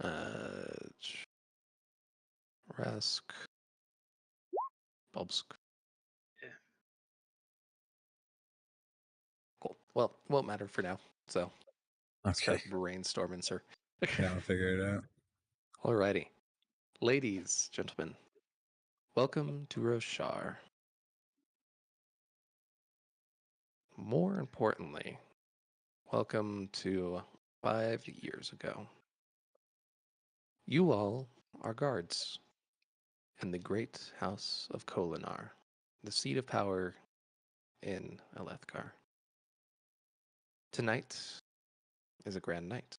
Uh, Rask. Bulbsk. Yeah. Cool. Well, won't matter for now. So Okay. start brainstorming, sir. Yeah, I'll figure it out. Alrighty. Ladies, gentlemen, welcome to Roshar. More importantly, welcome to 5 years ago. You all are guards in the great house of Kolinar, the seat of power in Alethkar. Tonight is a grand night.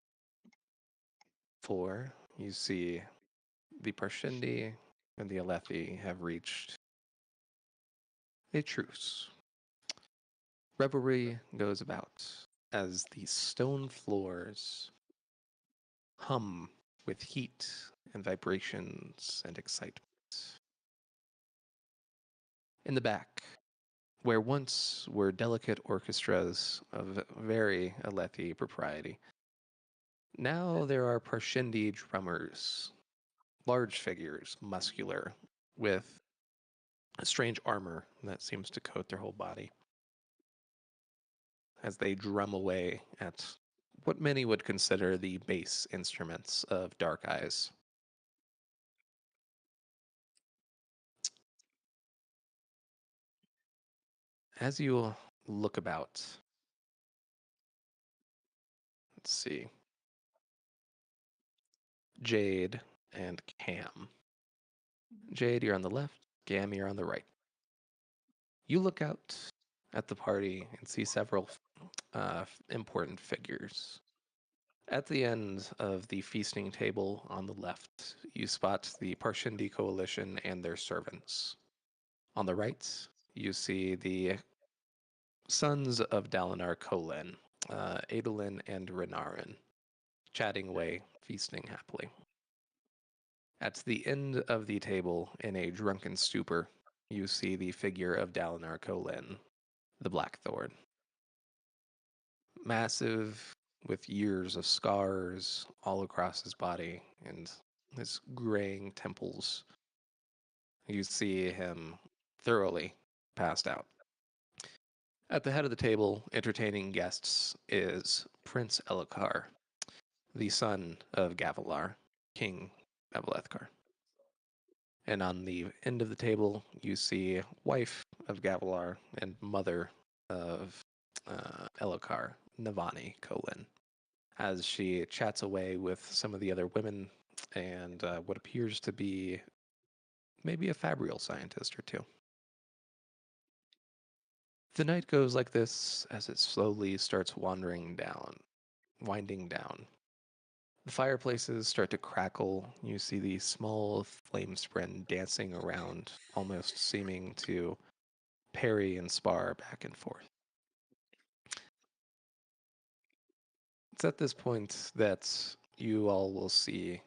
For you see the Parshindi and the Alethi have reached a truce. Revelry goes about as the stone floors hum with heat and vibrations and excitement. In the back, where once were delicate orchestras of very Alethi propriety, now there are Parshindi drummers, large figures, muscular, with a strange armor that seems to coat their whole body, as they drum away at what many would consider the bass instruments of Dark Eyes. As you look about, let's see, Jade and Cam. Jade, you're on the left, Cam, you're on the right. You look out at the party and see several important figures. At the end of the feasting table on the left, you spot the Parshindi coalition and their servants. On the right, you see the sons of Dalinar Kholin, Adolin and Renarin, chatting away, feasting happily. At the end of the table, in a drunken stupor, you see the figure of Dalinar Kholin, the Blackthorn. Massive, with years of scars all across his body and his graying temples. You see him thoroughly passed out. At the head of the table, entertaining guests, is Prince Elhokar, the son of Gavilar, King of Alethkar. And on the end of the table, you see wife of Gavilar and mother of Elhokar, Navani Kholin, as she chats away with some of the other women and what appears to be maybe a fabrial scientist or two. The night goes like this as it slowly starts winding down. The fireplaces start to crackle. You see the small flame spren dancing around, almost seeming to parry and spar back and forth. It's at this point that you all will see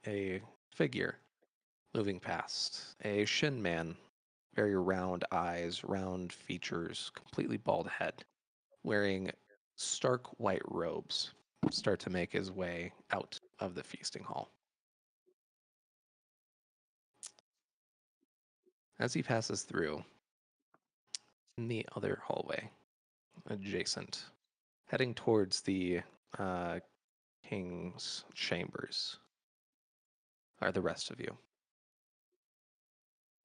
a figure moving past. A Shin man, very round eyes, round features, completely bald head, wearing stark white robes, start to make his way out of the feasting hall. As he passes through, in the other hallway, adjacent, heading towards the king's chambers, are the rest of you.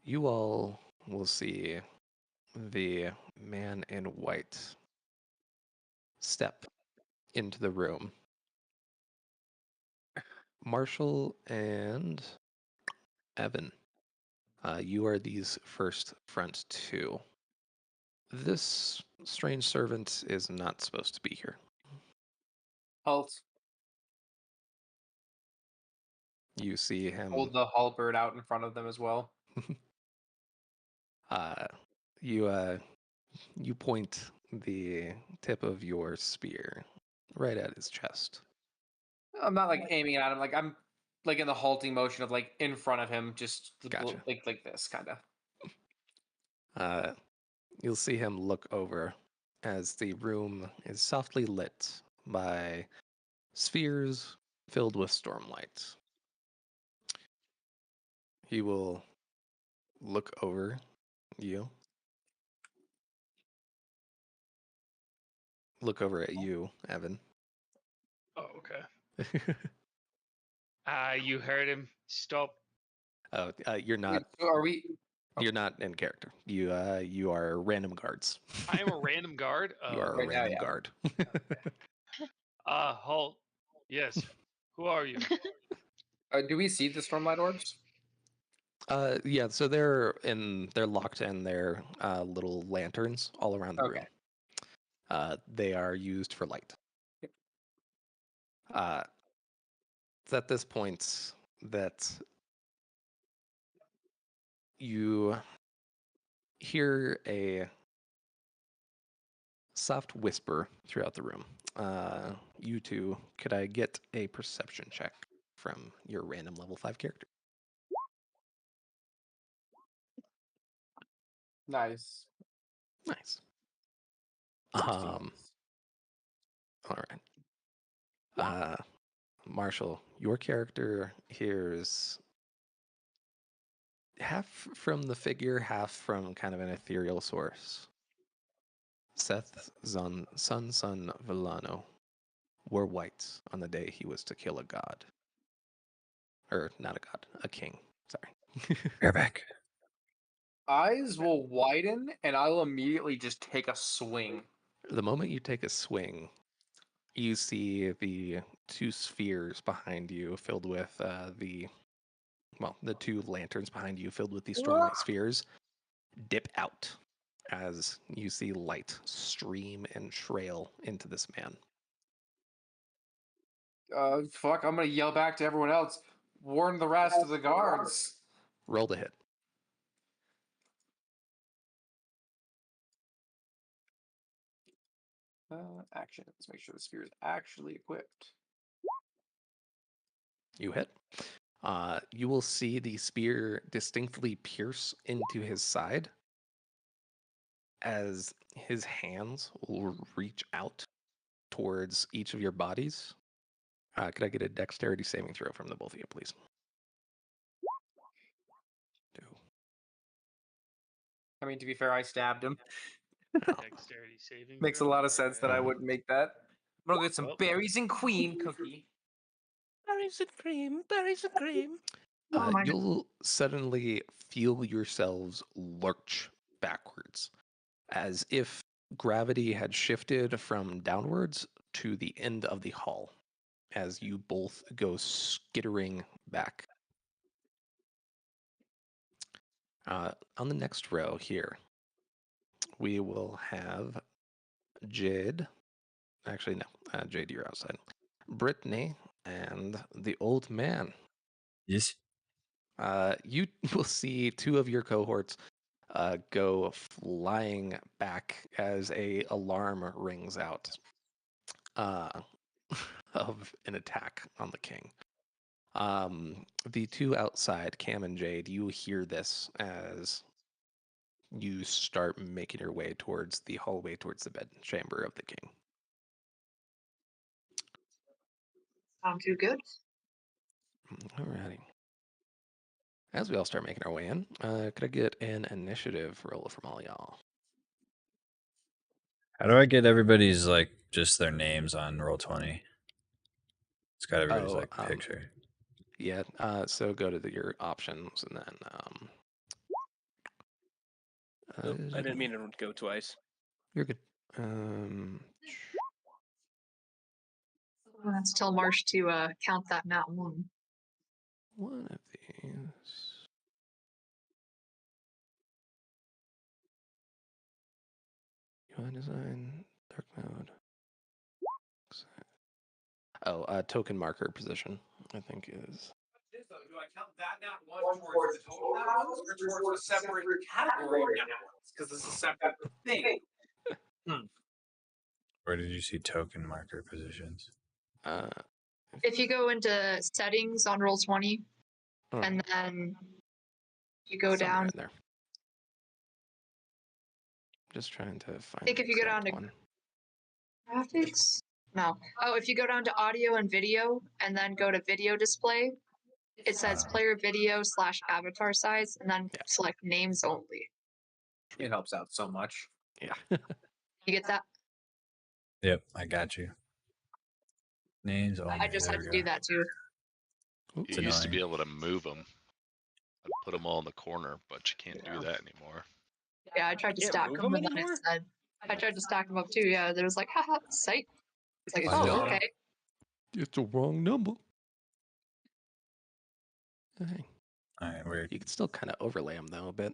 You all will see the man in white step into the room. Marshall and Evan, you are these first front two. This strange servant is not supposed to be here. Halt. You see him. Hold the halberd out in front of them as well. You point the tip of your spear right at his chest. I'm not like aiming at him. Like I'm like in the halting motion of like in front of him, just Gotcha. like this kind of. You'll see him look over as the room is softly lit by spheres filled with stormlight. He will look over you, look over at you, Evan. Oh, okay. You heard him. Stop. Oh, you're not. So are we? You're not in character. You are random guards. I am a random guard. You are a Right now, random yeah. guard. Halt. Yes. Who are you? Do we see the Stormlight orbs? Yeah. So they're locked in their little lanterns all around the room. They are used for light. Yep. It's at this point that you hear a soft whisper throughout the room. You two, could I get a perception check from your random level 5 character? Nice. Nice. 16. All right. Marshall, your character hears half from the figure, half from kind of an ethereal source. Seth's son Villano wore white on the day he was to kill a god. Or not a god, a king. Sorry. You're back. Eyes will widen, and I will immediately just take a swing. The moment you take a swing, you see the two spheres behind you filled with the two lanterns behind you filled with these stormlight spheres dip out as you see light stream and trail into this man. Fuck, I'm gonna yell back to everyone else. Warn the rest of the guards. Roll to hit. Action. Let's make sure the sphere is actually equipped. You hit. You will see the spear distinctly pierce into his side as his hands will reach out towards each of your bodies. Could I get a dexterity saving throw from the both of you, please? 2. I mean, to be fair, I stabbed him. Dexterity saving. Makes a throw? lot of sense that I Alright. wouldn't make that. I'm gonna get some Well. berries and queen cookie. Berries and cream, berries and cream. Oh my You'll suddenly feel yourselves lurch backwards as if gravity had shifted from downwards to the end of the hall as you both go skittering back. On the next row here, we will have Jade. Actually, no. Jade, you're outside. Brittany and the old man. Yes. You will see two of your cohorts go flying back as a alarm rings out of an attack on the king. The two outside, Cam and Jade, you hear this as you start making your way towards the hallway towards the bed chamber of the king. Sound too good? Alrighty. As we all start making our way in, could I get an initiative roll from all y'all? How do I get everybody's like just their names on Roll20? It's got everybody's Oh, picture. Yeah, so go to your options and then. I didn't mean to go twice. You're good. Let's tell Marsh to count that not one. One of these. UI design, dark mode. Oh, token marker position, I think is. Do I count that not one towards the total not ones or towards a separate category of not ones? Because this is a separate thing. Where did you see token marker positions? If you go into settings on Roll20, and then you go somewhere down. in there. Just trying to find. I think if you go down to one. graphics, No. Oh, if you go down to audio and video and then go to video display, it says player video / avatar size, and then select names only. It helps out so much. Yeah. You get that? Yep, I got you. Names only. I just had to do that too. Oops. You used to be annoying. able to move them. I'd put them all in the corner, but you can't do that anymore. Yeah, I tried to Can't stack move them, 'em and then it anymore? said, I tried to stack them up too. Yeah, there was like, haha, sight. It's like, It's oh, still- okay. It's the wrong number. Hey, All right, weird. you can still kind of overlay them though a bit.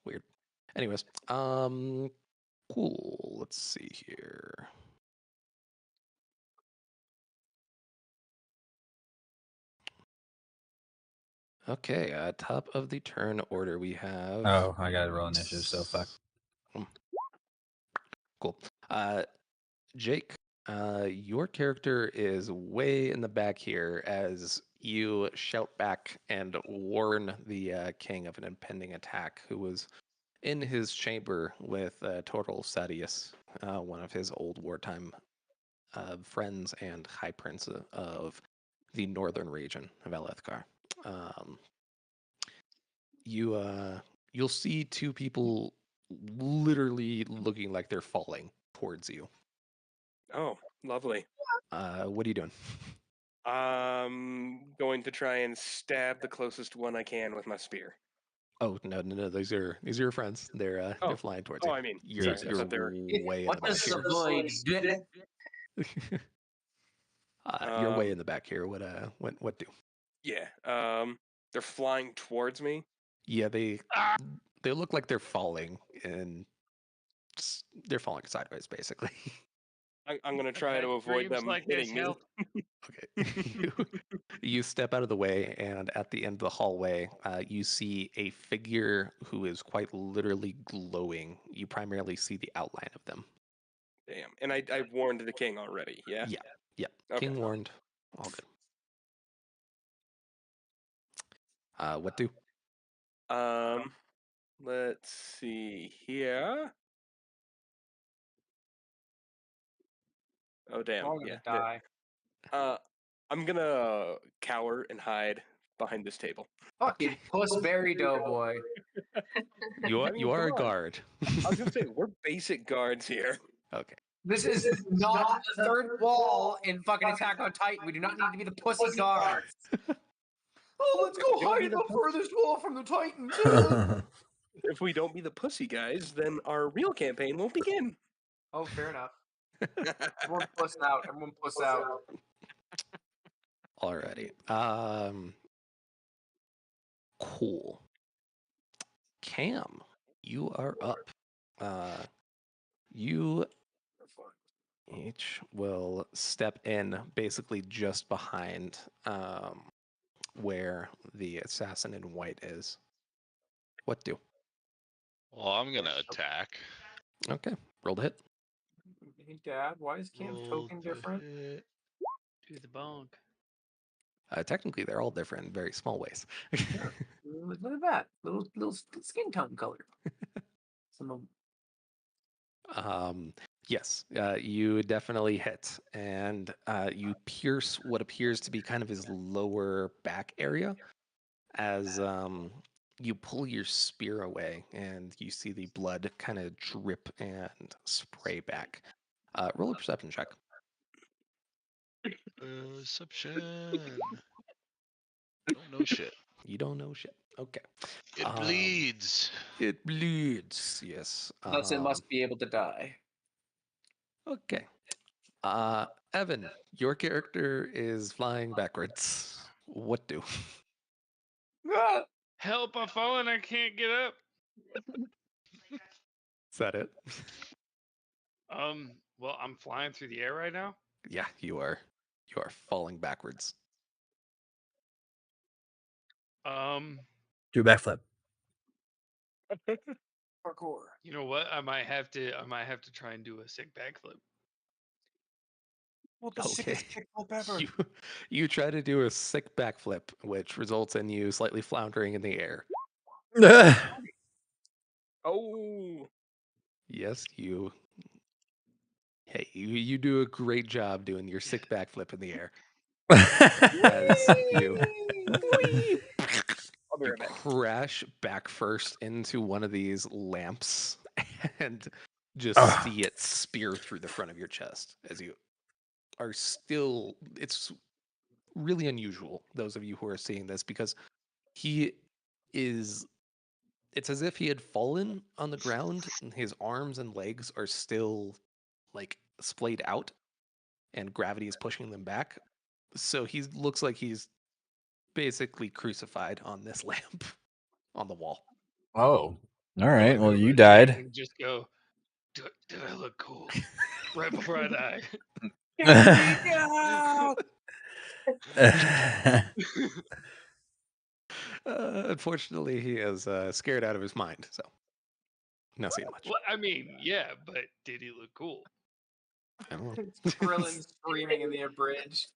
Weird. Anyways, cool. Let's see here. Okay, top of the turn order we have. Oh, I got to roll initiative, so fuck. Cool. Jake, your character is way in the back here as you shout back and warn the king of an impending attack, who was in his chamber with Total Sadius, one of his old wartime friends and high prince of the northern region of Elethkar. You'll see two people literally looking like they're falling towards you. Oh, lovely. What are you doing? Going to try and stab the closest one I can with my spear. Oh no! These are your friends. They're flying towards you. Oh, I mean, You're, sorry, I you're thought they were. way in What the back does here. the void do? You're way in the back here. What do? Yeah. They're flying towards me. Yeah, they look like they're falling, and they're falling sideways, basically. I'm gonna try to avoid Dreams them like this hitting me. help. Okay. You step out of the way, and at the end of the hallway, you see a figure who is quite literally glowing. You primarily see the outline of them. Damn. And I warned the king already. Yeah. Yeah. Okay. King warned. All good. What do? Let's see here. Oh damn. I'm Yeah. gonna die. I'm gonna cower and hide behind this table. Fucking pussberry doughboy. You are, I mean, you are a come on. guard. I was gonna say we're basic guards here. Okay. This is not the third wall in fucking Attack on Titan. We do not need to be the pussy guards. Oh, let's go Don't hide be in the the furthest wall from the Titans. If we don't be the pussy guys, then our real campaign won't begin. Oh, fair enough. Everyone puss out. Everyone puss out. Alrighty. Cool. Cam, you are up. You each will step in basically just behind where the assassin in white is. What do? Well, I'm gonna attack. Okay. Roll to hit. Hey, Dad, why is Cam's Roll token to different? hit. Do the bonk. Technically, they're all different in very small ways. Look at that. Little skin tone color. Some Yes, you definitely hit, and you pierce what appears to be kind of his lower back area as you pull your spear away, and you see the blood kind of drip and spray back. Roll a perception check. Perception. Don't know shit. You don't know shit. Okay. It Um, bleeds. It bleeds. Yes. Thus, it must be able to die. Okay. Evan, your character is flying backwards. What do? Help! I'm falling. I can't get up. Is that it? Well, I'm flying through the air right now. Yeah, you are. You are falling backwards. Do a backflip. Parkour. You know what? I might have to try and do a sick backflip. Well, the Okay. sickest kickflip ever. You try to do a sick backflip, which results in you slightly floundering in the air. Oh. Yes, you You do a great job doing your sick backflip in the air. As you I'll be you right back. crash back first into one of these lamps and just Ugh. see it spear through the front of your chest as you are still. It's really unusual, those of you who are seeing this, because he is. It's as if he had fallen on the ground and his arms and legs are still like splayed out and gravity is pushing them back. So he looks like he's basically crucified on this lamp on the wall. Oh, all I right. wanna Well, go you over to Jade died. and just go. Do I look cool? Right before I die. Unfortunately, he is scared out of his mind, so not seeing much. Well, I mean, yeah, but did he look cool? I don't know. Krillin screaming in the abridged.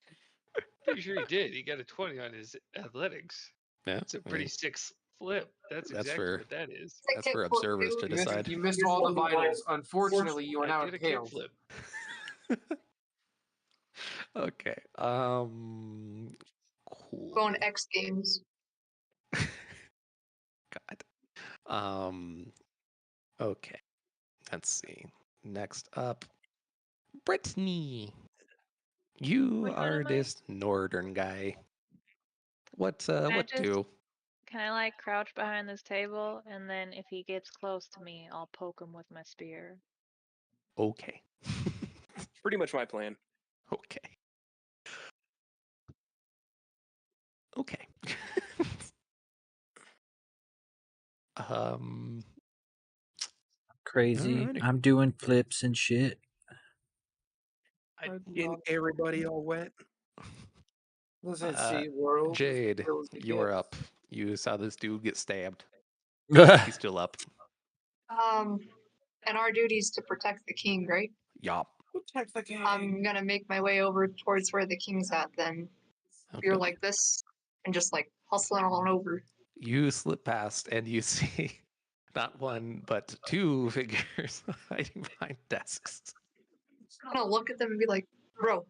Pretty sure he did. He got a 20 on his athletics. Yeah, It's a I pretty mean, sick flip. That's That's exactly for- what that is. that's for observers to You missed, decide. you missed all the vitals. Unfortunately, you are now I did a impaled. kickflip. Okay. Cool. Going X Games. God. Okay. Let's see. Next up, Brittany. You Which one are am I? this northern guy. What I what just- do? Can I like crouch behind this table and then if he gets close to me, I'll poke him with my spear? Okay. Pretty much my plan. Okay. Okay. um Crazy. Alrighty. I'm doing flips and shit. Getting everybody all wet. Listen, Uh, see, world. Jade, World's the you were gift. up. You saw this dude get stabbed. That's He's still up. And our duty is to protect the king, right? Yup. Protect the king. I'm gonna make my way over towards where the king's at then. You're Okay. like this and just like hustling on over. You slip past and you see not one but two figures hiding behind desks. I'm gonna look at them and be like, bro.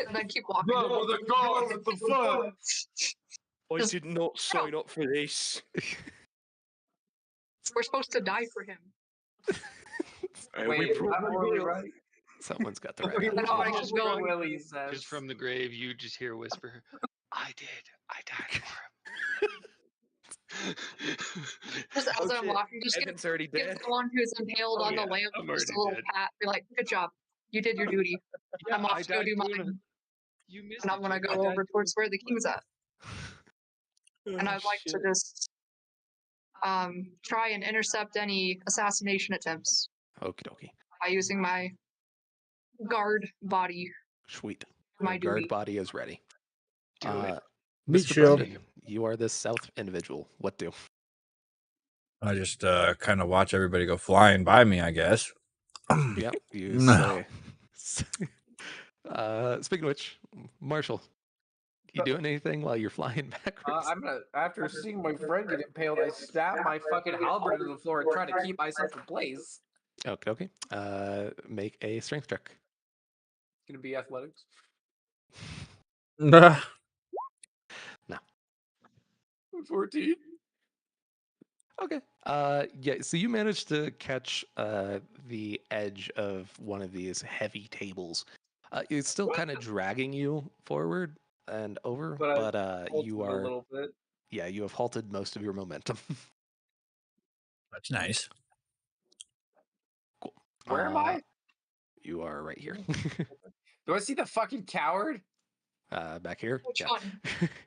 And then keep walking. Bro, with the guard with the foot. I Just- did not sign up for this. We're supposed to die for him. We probably will. right? Someone's got the right We attitude. I lost keep what going. Willie says. Just from the grave, you just hear a whisper, I did. I died for him. Just as Oh, I'm shit. walking, just give Evan's already give dead. the one who's impaled Oh, on yeah, the lamp I'm just a already little dead. pat. Be like, good job. You did your duty. Yeah, I'm off I to go died do doing mine. You missed And I'm it, gonna Jake. I go died over doing towards a where the flip. king's at. And I'd like to just try and intercept any assassination attempts Okie dokie. by using my guard body. Sweet. My Your guard duty. body is ready. Do it. Meat Mr. shield. Brendan, you are this south individual. What do? I just kind of watch everybody go flying by me, I guess. Yep. You No. say. Speaking of which, Marshall, you doing anything while you're flying backwards? I'm gonna, after seeing my friend get impaled, I stab my fucking halberd into the floor and try to keep myself in place. Okay. Make a strength check. It's gonna be athletics. Nah. 14. Okay. Yeah. So you managed to catch the edge of one of these heavy tables. It's still kind of dragging you forward and over, But you a are. little bit. Yeah, you have halted most of your momentum. That's nice. Cool. Where am I? You are right here. Do I see the fucking coward? Back here. Which yeah. one?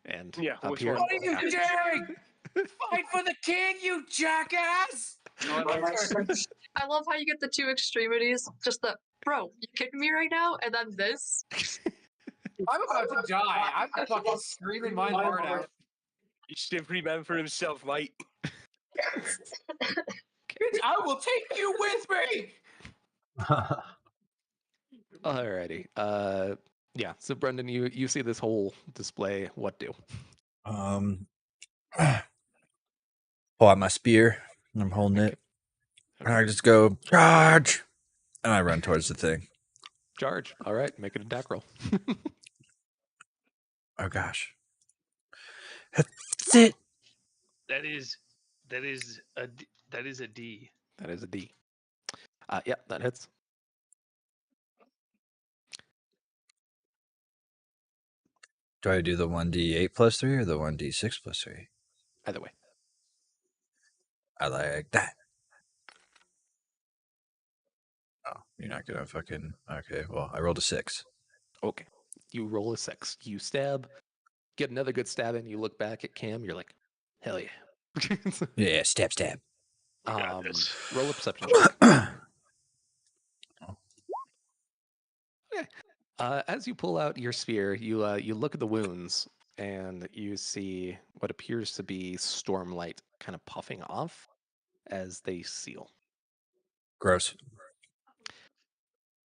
And Yeah, up which here. one? What are you Yeah. doing? Fight for the king, you jackass! Oh, my turn. I love how you get the two extremities. Just the bro, you kidding me right now? And then this. I'm about to die. I'm fucking screaming my heart out. He's a free man for himself, mate. Bitch, I will take you with me! Alrighty. Yeah. So Brendan, you see this whole display. What do? Pull out my spear. And I'm holding it. And Okay. I just go, charge! And I run towards the thing. Charge. All right, make an attack roll. Oh gosh. That's it. That is a D. That is a D. Yeah, that hits. Do I do the 1d8 plus 3 or the 1d6 plus 3? Either way. I like that. Oh, you're not gonna fucking. Okay, well, I rolled a 6. Okay. You roll a 6. You stab, get another good stab in. You look back at Cam. You're like, hell yeah. Yeah, stab, stab. We got this. Roll a perception check. Okay. As you pull out your spear, you look at the wounds and you see what appears to be Stormlight kind of puffing off as they seal. Gross.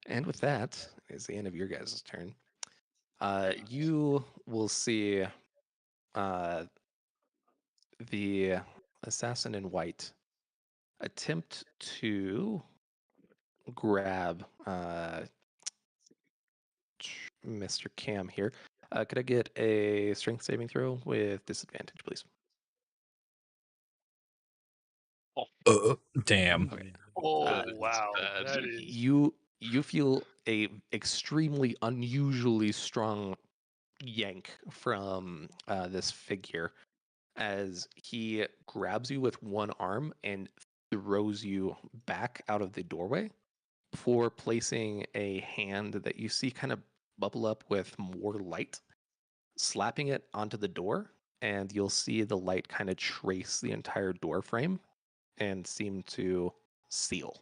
And with that is the end of your guys' turn. You will see the assassin in white attempt to grab Mr. Cam here. Could I get a strength saving throw with disadvantage, please? Damn. Okay. Oh Uh, wow, bad. that is. You feel a extremely unusually strong yank from this figure as he grabs you with one arm and throws you back out of the doorway before placing a hand that you see kind of bubble up with more light, slapping it onto the door, and you'll see the light kind of trace the entire door frame and seem to seal.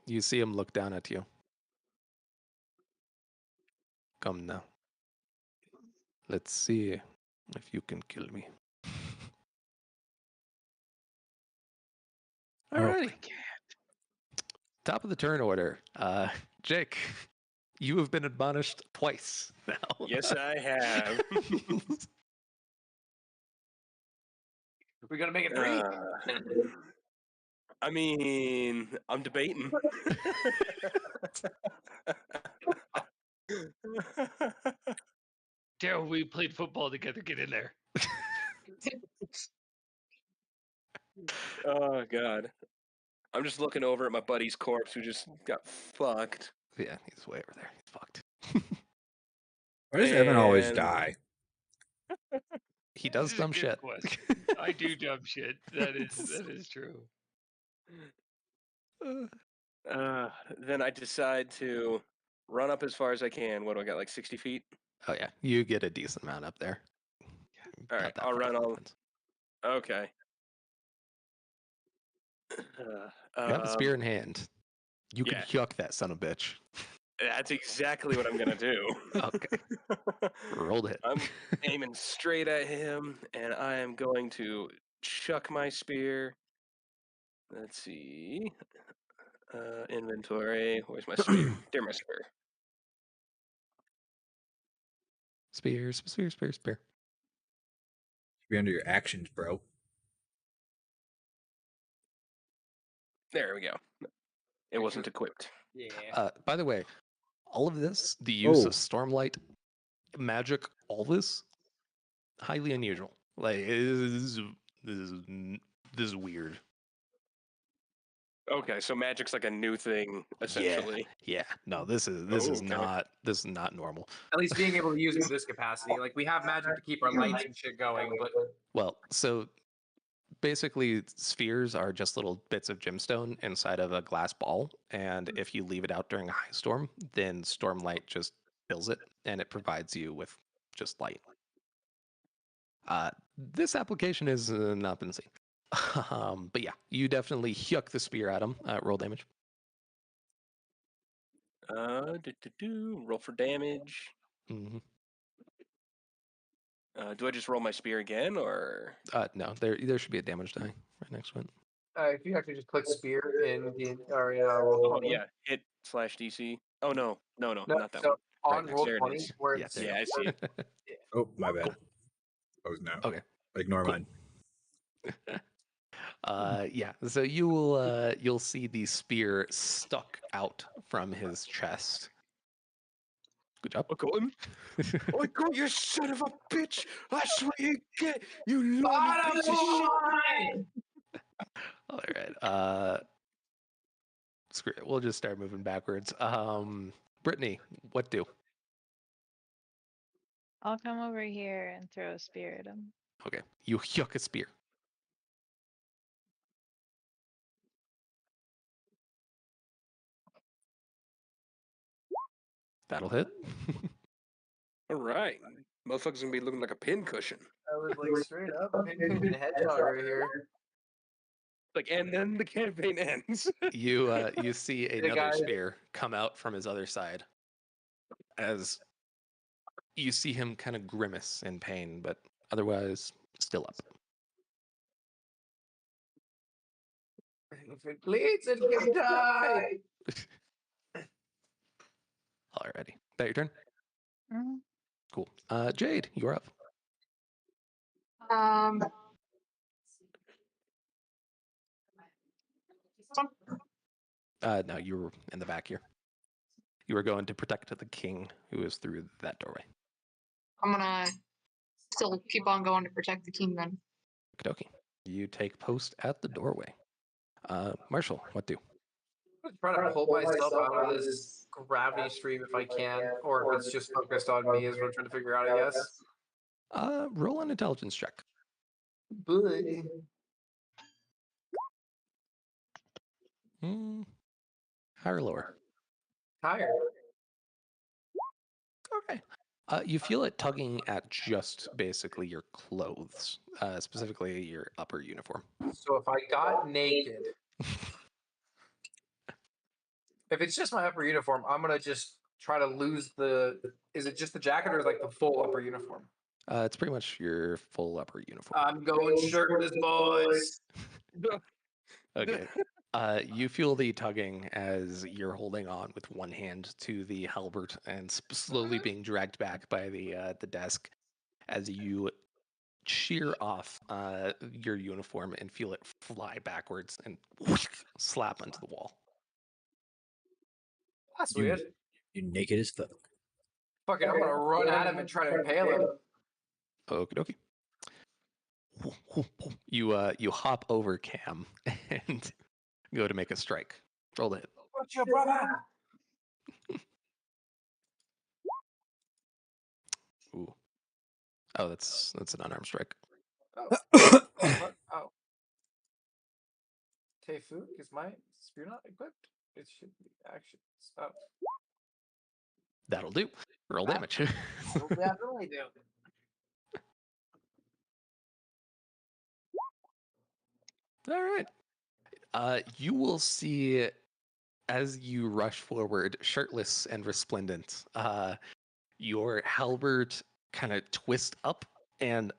You see him look down at you. Come now. Let's see if you can kill me. Alrighty. Top of the turn order. Jake, you have been admonished twice now. Yes, I have. We're gonna make it 3. I mean, I'm debating. Daryl, we played football together. Get in there. Oh god. I'm just looking over at my buddy's corpse who just got fucked. Yeah, he's way over there. He's fucked. Why does Evan always And- die? He does This is a dumb good shit. question. I do dumb shit. That is true. Then I decide to run up as far as I can. What do I got, like 60 feet? Oh yeah, you get a decent amount up there. All Not right, that I'll far run from all. Evans. Okay. You have a spear in hand. You yeah. can yuck that son of a bitch. That's exactly what I'm gonna do. Okay. Rolled it. I'm aiming straight at him, and I am going to chuck my spear. Let's see. Inventory. Where's my spear? There, my spear. Spears, spear, spear, spear. Be under your actions, bro. There we go. It wasn't equipped. Yeah. By the way, all of this, the use Oh. of Stormlight, magic, all this, highly unusual. Like this is weird. Okay, so magic's like a new thing, essentially. Yeah. No, this is okay. not normal. At least being able to use it to this capacity. Like we have magic to keep our lights and shit going, but Well, so basically spheres are just little bits of gemstone inside of a glass ball, and if you leave it out during a high storm, then Stormlight just fills it and it provides you with just light. This application has not been seen. But yeah, you definitely yuck the spear at him. Roll damage. Roll for damage. Mm-hmm. Do I just roll my spear again, or? No, there should be a damage die right next to it. if you actually just click spear in the or in Oh roll yeah, hit /DC. Oh no, no, not that so one. on Right roll there it 20 is. where Yeah, it's there you Yeah, I see it. Oh, my bad. Oh no. Okay. Ignore Cool. mine. Yeah. So you'll see the spear stuck out from his chest. Good job. I got him. I got you, son of a bitch. That's what you get. You lying piece of shit. All right. Screw it. We'll just start moving backwards. Brittany, what do? I'll come over here and throw a spear at him. Okay. You yuck a spear. That'll hit. All right. Motherfucker's gonna be looking like a pin cushion. I was like straight up pincushion headshot right here. Like, and then the campaign ends. You see another guy- spear come out from his other side as you see him kind of grimace in pain, but otherwise still up. If it bleeds, it can die. Alrighty. That your turn? Mhm. Cool. Jade, you're up. No, you were in the back here. You were going to protect the king who is through that doorway. I'm gonna still keep on going to protect the king then. Okie dokie. You take post at the doorway. Marshall, what do? I'm trying to pull myself out of this gravity stream if I can, or if it's just focused on me is what I'm trying to figure out, I guess. Roll an intelligence check. But Higher or lower? tired. Okay. You feel it tugging at just basically your clothes, specifically your upper uniform. So if I got naked, if it's just my upper uniform, I'm gonna just try to lose the. Is it just the jacket or is it like the full upper uniform? It's pretty much your full upper uniform. I'm going shirtless, boys. Okay. You feel the tugging as you're holding on with one hand to the halberd and slowly being dragged back by the desk as you shear off your uniform and feel it fly backwards and slap into the wall. That's You- weird. You're naked as fuck. Fuck it, I'm gonna run at him and try to impale him. Okie dokie. You hop over Cam and go to make a strike. Roll the hit. What's your brother? Ooh. Oh, that's an unarmed strike. Oh. Tefuk, is my spear not equipped? It should be actions. Oh. That'll do. Roll That- damage. Will definitely do. All right. You will see as you rush forward, shirtless and resplendent, your halberd kind of twist up and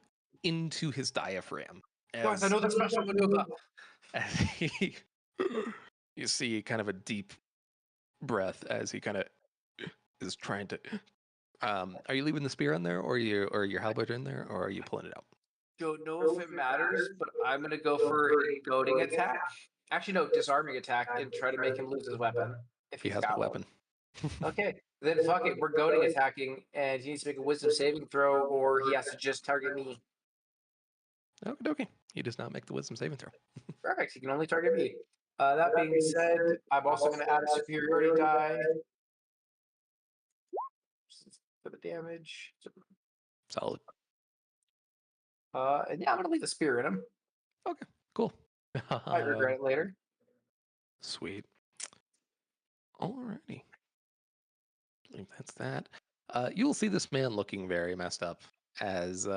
into his diaphragm. Guys, I know that special maneuver. As he, you see kind of a deep breath as he kind of is trying to. Are you leaving the spear in there, or your halberd in there, or are you pulling it out? Don't know if it matters, but I'm gonna go for a goading attack. Actually, no, disarming attack and try to make him lose his weapon. If He he's has got the weapon. one. Okay, then fuck it. We're goading attacking, and he needs to make a wisdom saving throw, or he has to just target me. Okie dokie. He does not make the wisdom saving throw. Perfect. He can only target me. That being said, I'm also going to add a superiority die for the damage. Solid. And yeah, I'm going to leave the spear in him. Cool. I regret it later. Sweet. Alrighty. I think that's that. You'll see this man looking very messed up as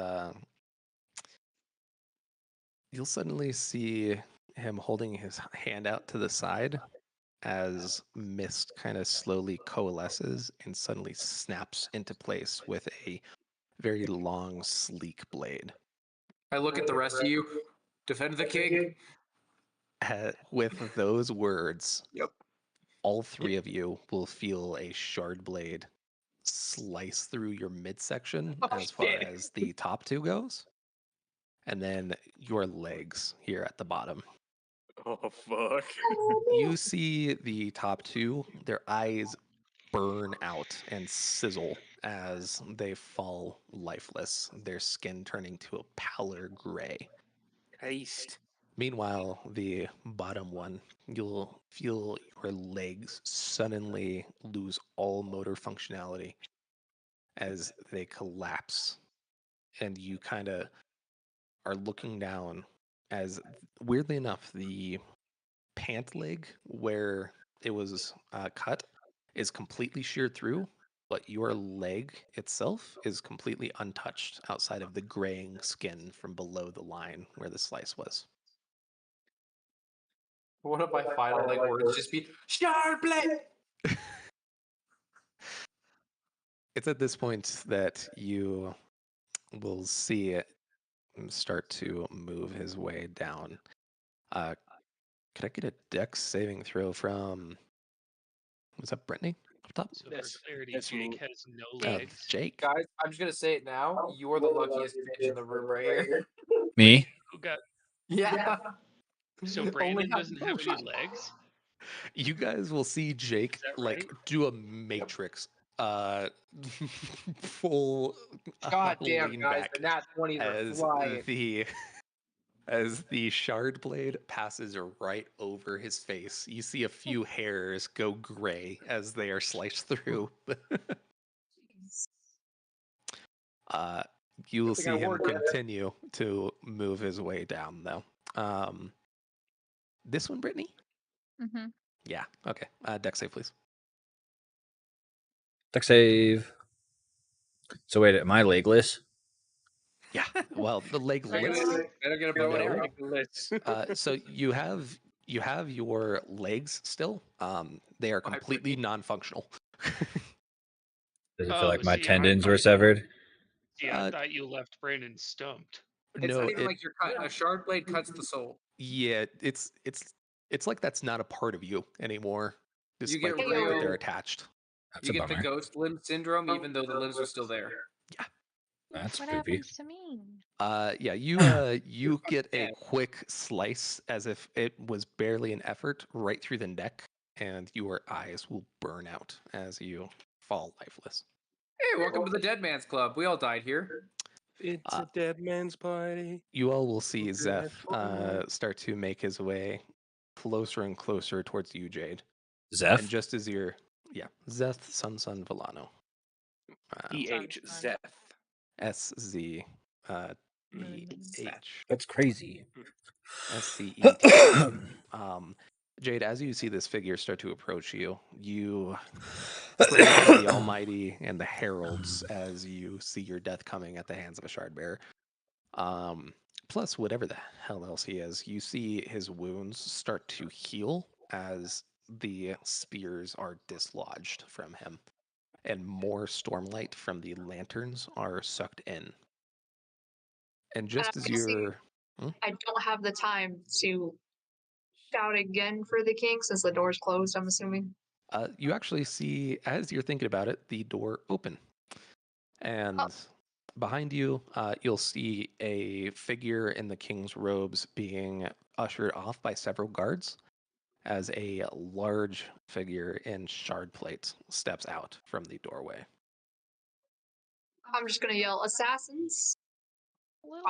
you'll suddenly see him holding his hand out to the side as mist kind of slowly coalesces and suddenly snaps into place with a very long, sleek blade. I look at the rest of you. Defend the king. With those words, Yep. all three of you will feel a shard blade slice through your midsection Oh, as far shit. as the top two goes. and then your legs here at the bottom. Oh fuck! You see the top two, their eyes burn out and sizzle as they fall lifeless, their skin turning to a pallor gray. Haste. Meanwhile, the bottom one, you'll feel your legs suddenly lose all motor functionality as they collapse. And you kind of are looking down as, weirdly enough, the pant leg where it was cut is completely sheared through, but your leg itself is completely untouched outside of the graying skin from below the line where the slice was. One of my final words just be Stormlight. It's at this point that you will see it start to move his way down. Could I get a dex saving throw from, was that Brittany up top? So That's- for clarity, that's Jake me. has no Jake. legs. Jake. Guys, I'm just gonna say it now. You're the luckiest bitch in the room right here. Me? Who got? Yeah. So Only Brandon have doesn't no have any shot. legs. You guys will see Jake Is that like right? do a matrix full God damn, lean guys, back the nat 20s are as flying. the shard blade passes right over his face. You see a few hairs go gray as they are sliced through. You will Good thing see I him wore that. continue to move his way down though. This one, Brittany? Mm-hmm. Yeah. Okay. Dex save, please. Dex save. So wait, am I legless? Yeah. Well, the legless. Better get a bow and No. arrow. Let's. So you have your legs still. They are Oh, hi, completely Brittany. non-functional. Does it Oh, feel like my see, tendons were severed? Yeah, I Uh, thought you left Brandon stumped. It's no, not even it, like you're cut. A shard blade cuts the soul. yeah, it's like that's not a part of you anymore, You despite get the fact that they're real. attached. That's You a get the bummer. ghost limb syndrome, even though the limbs are still there. That's What creepy. happens to me? Yeah, you get a Yeah. quick slice as if it was barely an effort right through the neck, and your eyes will burn out as you fall lifeless. Hey, welcome to the Dead Man's Club. We all died here. It's a dead man's party. You all will see Dead Zeph boy. start to make his way closer and closer towards you, Jade. And Zeph? just as you're, Zeth Sun Villano. EH Son. Zeth. SZ Mm. EH. That's crazy. SCET. Jade, as you see this figure start to approach you, you pray to the Almighty and the heralds as you see your death coming at the hands of a shard bearer. Plus, whatever the hell else he is, you see his wounds start to heal as the spears are dislodged from him, and more stormlight from the lanterns are sucked in. And just as I'm guessing you're, I don't have the time to shout again for the king since the door's closed, I'm assuming. you actually see, as you're thinking about it, the door open. And behind you, you'll see a figure in the king's robes being ushered off by several guards as a large figure in shard plate steps out from the doorway. I'm just gonna yell, assassins! Wait.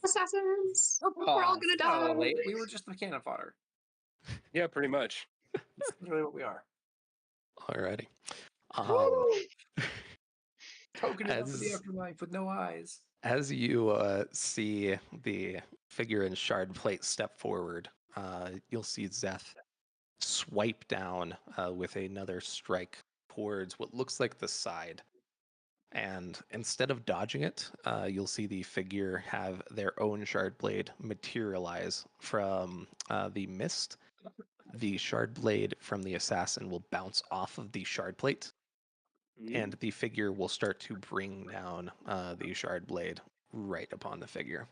Assassins! We're all gonna It's not all die! late. We were just the cannon fodder. Yeah, pretty much. That's really what we are. Alrighty. Token it up for the as afterlife with no eyes. as you see the figure in shard plate step forward, you'll see Zeth swipe down with another strike towards what looks like the side. And instead of dodging it, you'll see the figure have their own shard blade materialize from the mist. The shard blade from the assassin will bounce off of the shard plate, and the figure will start to bring down the shard blade right upon the figure.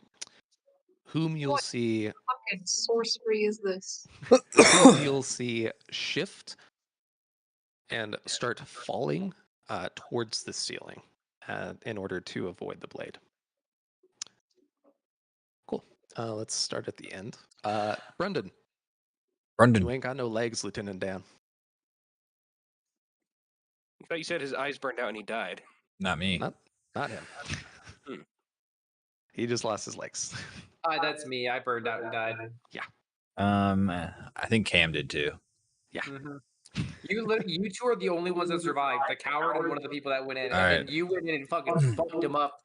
Whom you'll What see, fucking sorcery is this? whom you'll see shift and start falling towards the ceiling in order to avoid the blade. Let's start at the end. Brendan, Brendan. you ain't got no legs, Lieutenant Dan. I thought you said his eyes burned out and he died. Not me. Not him. Hmm. He just lost his legs. That's me. I burned out and died. I think Cam did too. Yeah. Mm-hmm. You two are the only ones that survived. The coward and one of the people that went in, All and right. then you went in and fucking fucked him up.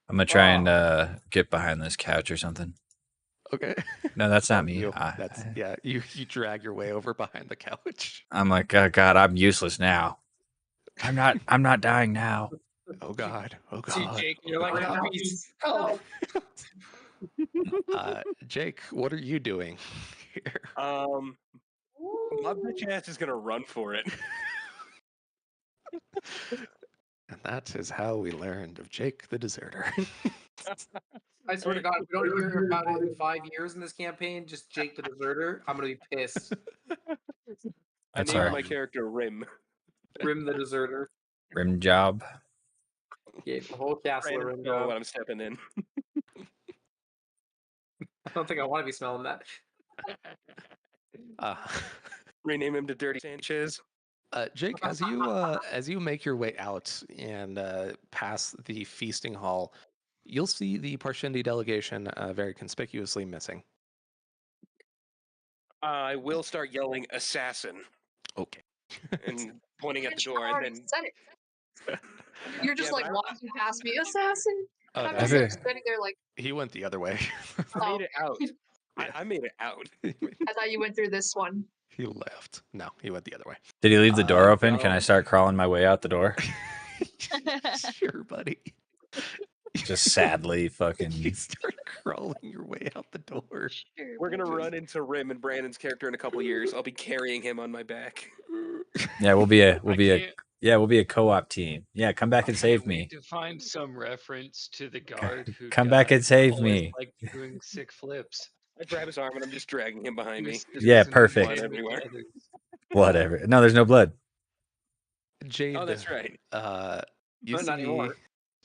I'm gonna try and get behind this couch or something. Okay. No, that's not me. You. That's yeah. You drag your way over behind the couch. I'm like, oh, God, I'm useless now. I'm not dying now. Oh God. Oh See, God. Jake, oh you're like God. puppies. Help! Jake, what are you doing here? My bitch ass is gonna run for it. And that is how we learned of Jake the Deserter. I swear to God, if we don't hear about it in 5 years in this campaign, just Jake the Deserter, I'm gonna be pissed. I That's named our my character Rim. Rim the Deserter. rim job. Gave the whole castle a Brandon, rim know job. what I'm stepping in. I don't think I want to be smelling that. uh, Rename him to Dirty Sanchez. Jake, as you make your way out and pass the feasting hall, you'll see the Parshendi delegation very conspicuously missing. I will start yelling "assassin" Okay. and pointing at the Bitch, door, I and already then said it. You're just Yeah, like but walking past me, assassin. Oh, And I'm no, just he, like standing there like, he went the other way. I made it out. Yeah. I made it out. I thought you went through this one. He left. No, he went the other way. Did he leave the door open? no. Can I start crawling my way out the door? Sure, buddy. Just sadly You fucking. start crawling your way out the door. Sure, We're gonna buddy. run into Rim and Brandon's character in a couple years. I'll be carrying him on my back. Yeah, we'll be a I co-op team. Yeah, come back and save can't wait me. to find some reference to the guard who Come back died, and save always me. like doing sick flips. I grab his arm and I'm just dragging him behind He me. was- Just Yeah, was in the perfect. blood gym with the everywhere. others. Whatever. No, there's no blood. Jade. Oh, that's right. You Not anymore.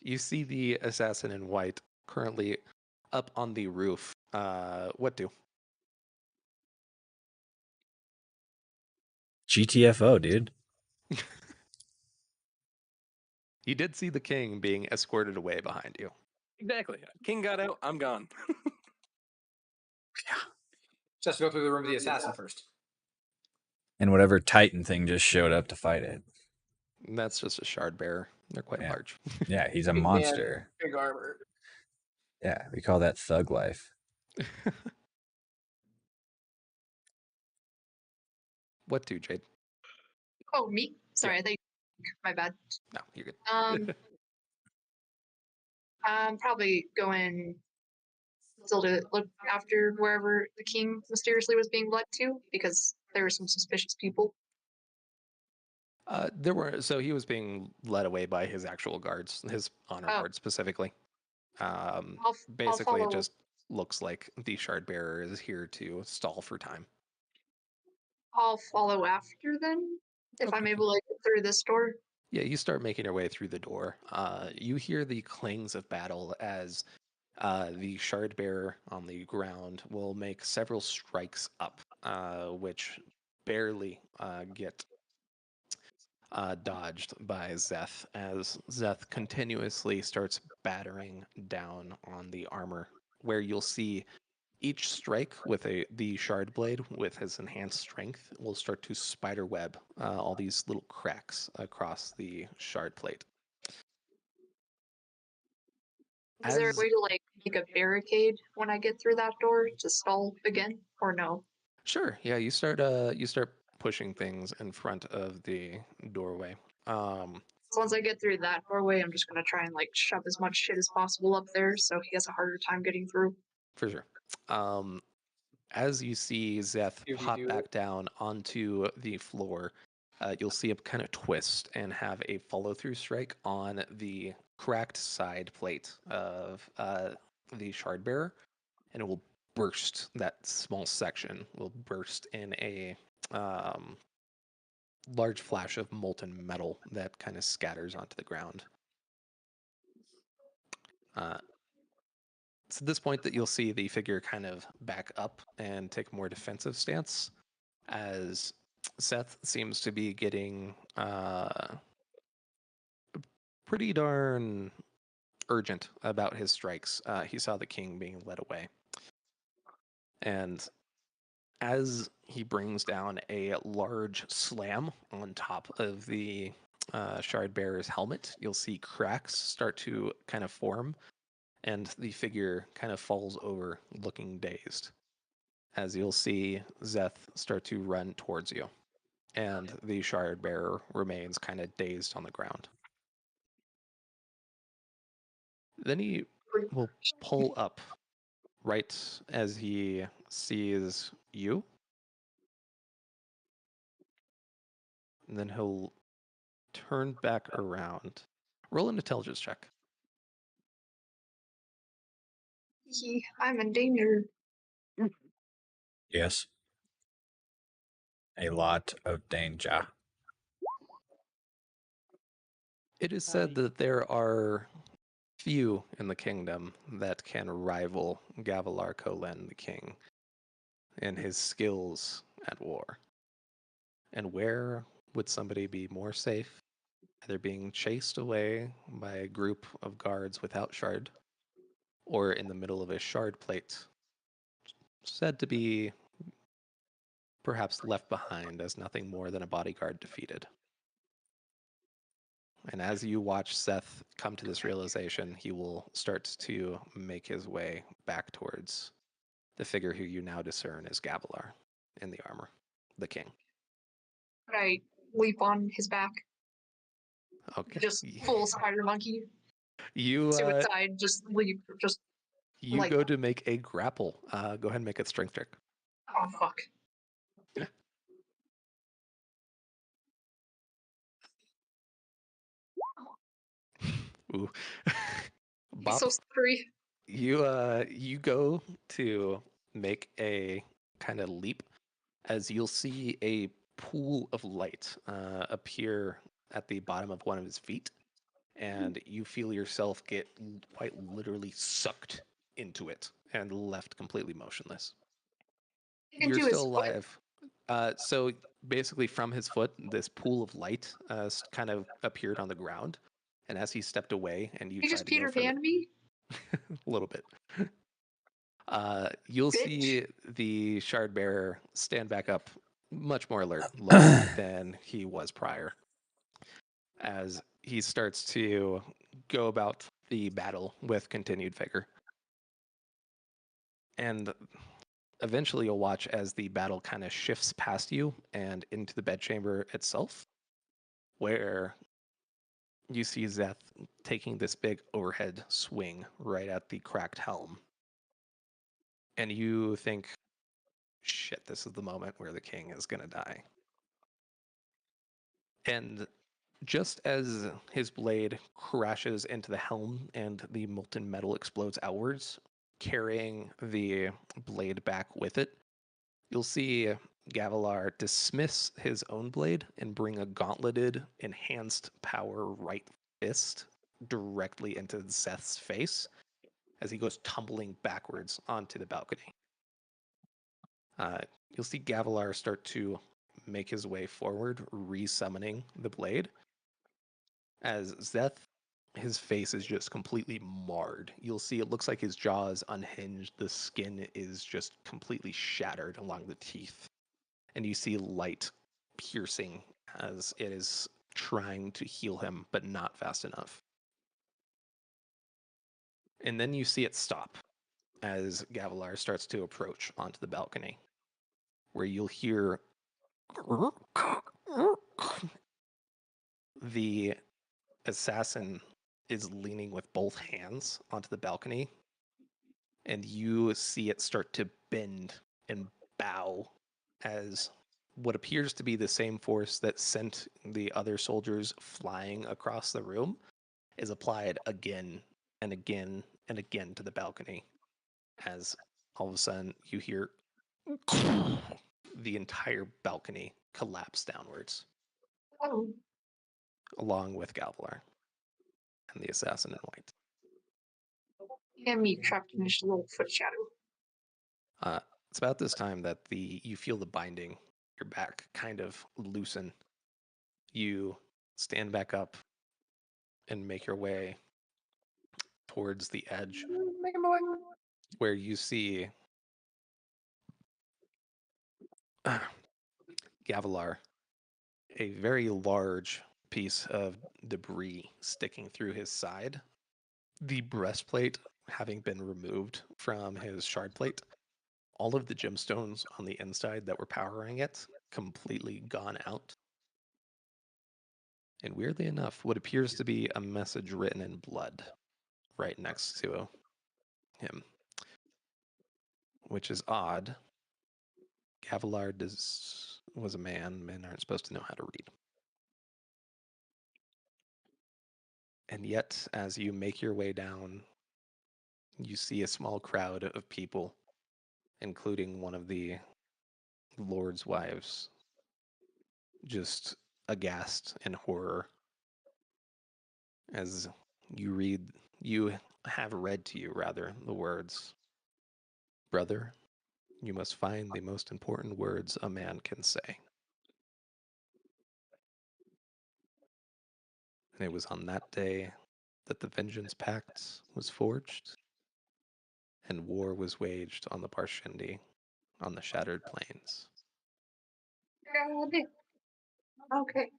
you see the assassin in white currently up on the roof. What do? GTFO, dude. You did see the king being escorted away behind you. Exactly. King got out. I'm gone. Just go through the room of the assassin first. And whatever Titan thing just showed up to fight it. And that's just a shard bearer. They're quite Yeah. large. Yeah, he's a Big man. monster. Big armor. Yeah, we call that thug life. What do, Jade? Oh, me? Sorry, I think my bad. No, you're good. I'm probably going still to look after wherever the king mysteriously was being led to because there were some suspicious people. So he was being led away by his actual guards, his honor Oh. guard specifically. I'll Basically, it follow. just looks like the shard bearer is here to stall for time. I'll follow after then if I'm Okay. able to get through this door. Yeah, you start making your way through the door. You hear the clangs of battle as the shard bearer on the ground will make several strikes up, which barely get dodged by Zeth as Zeth continuously starts battering down on the armor, where you'll see each strike with the shard blade with his enhanced strength will start to spider web all these little cracks across the shard plate. Is there a way to like make a barricade when I get through that door to stall again, or no? Sure, yeah, you start pushing things in front of the doorway. So once I get through that doorway, I'm just gonna try and like shove as much shit as possible up there, so he has a harder time getting through. For sure. As you see Zeth pop Scooby-Doo. back down onto the floor, you'll see him kind of twist and have a follow-through strike on the cracked side plate of the shard bearer, and it will burst. That small section will burst in a large flash of molten metal that kind of scatters onto the ground. It's at this point that you'll see the figure kind of back up and take a more defensive stance, as Seth seems to be getting pretty darn urgent about his strikes. He saw the king being led away. And as he brings down a large slam on top of the shard bearer's helmet, you'll see cracks start to kind of form, and the figure kind of falls over, looking dazed. As you'll see Zeth start to run towards you, and the shard bearer remains kind of dazed on the ground. Then he will pull up right as he sees you. And then he'll turn back around. Roll an intelligence check. I'm in danger. Yes. A lot of danger. It is said that there are few in the kingdom that can rival Gavilar Kolen the king in his skills at war. And where would somebody be more safe? Either being chased away by a group of guards without shard, or in the middle of a shard plate, said to be perhaps left behind as nothing more than a bodyguard defeated. And as you watch Seth come to this realization, he will start to make his way back towards the figure who you now discern as Gavilar in the armor, the king. Could I leap on his back? Okay. Just full spider monkey. You Suicide, just leap, just you like- go to make a grapple. Go ahead and make a strength check. oh fuck. Ooh. He's Bop, so slippery. you go to make a kind of leap as you'll see a pool of light appear at the bottom of one of his feet, and you feel yourself get quite literally sucked into it and left completely motionless. You're Into his still foot? alive. So basically, from his foot, this pool of light kind of appeared on the ground, and as he stepped away, and you He tried just to go Peter for Pan me? a little bit. You'll Bitch. see the shard bearer stand back up, much more alert looking than he was prior, as he starts to go about the battle with continued vigor. And eventually you'll watch as the battle kind of shifts past you and into the bedchamber itself, where you see Zeth taking this big overhead swing right at the cracked helm. And you think, shit, this is the moment where the king is going to die. And just as his blade crashes into the helm and the molten metal explodes outwards, carrying the blade back with it, you'll see Gavilar dismiss his own blade and bring a gauntleted, enhanced power right fist directly into Seth's face as he goes tumbling backwards onto the balcony. You'll see Gavilar start to make his way forward, resummoning the blade. As Zeth, his face is just completely marred. You'll see it looks like his jaw is unhinged. The skin is just completely shattered along the teeth. And you see light piercing as it is trying to heal him, but not fast enough. And then you see it stop as Gavilar starts to approach onto the balcony, where you'll hear the assassin is leaning with both hands onto the balcony, and you see it start to bend and bow as what appears to be the same force that sent the other soldiers flying across the room is applied again and again and again to the balcony, as all of a sudden you hear the entire balcony collapse downwards, Oh. along with Gavilar and the assassin in white. And me trapped in this little foot shadow. It's about this time that you feel the binding your back kind of loosen. You stand back up and make your way towards the edge where you see Gavilar, a very large piece of debris sticking through his side. The breastplate having been removed from his shard plate, all of the gemstones on the inside that were powering it completely gone out. And weirdly enough, what appears to be a message written in blood right next to him, which is odd. Gavilar was a man. Men aren't supposed to know how to read. And yet, as you make your way down, you see a small crowd of people, including one of the Lord's wives, just aghast in horror as you have read to you, rather, the words, "Brother, you must find the most important words a man can say." And it was on that day that the Vengeance Pact was forged and war was waged on the Parshendi on the Shattered Plains. Okay.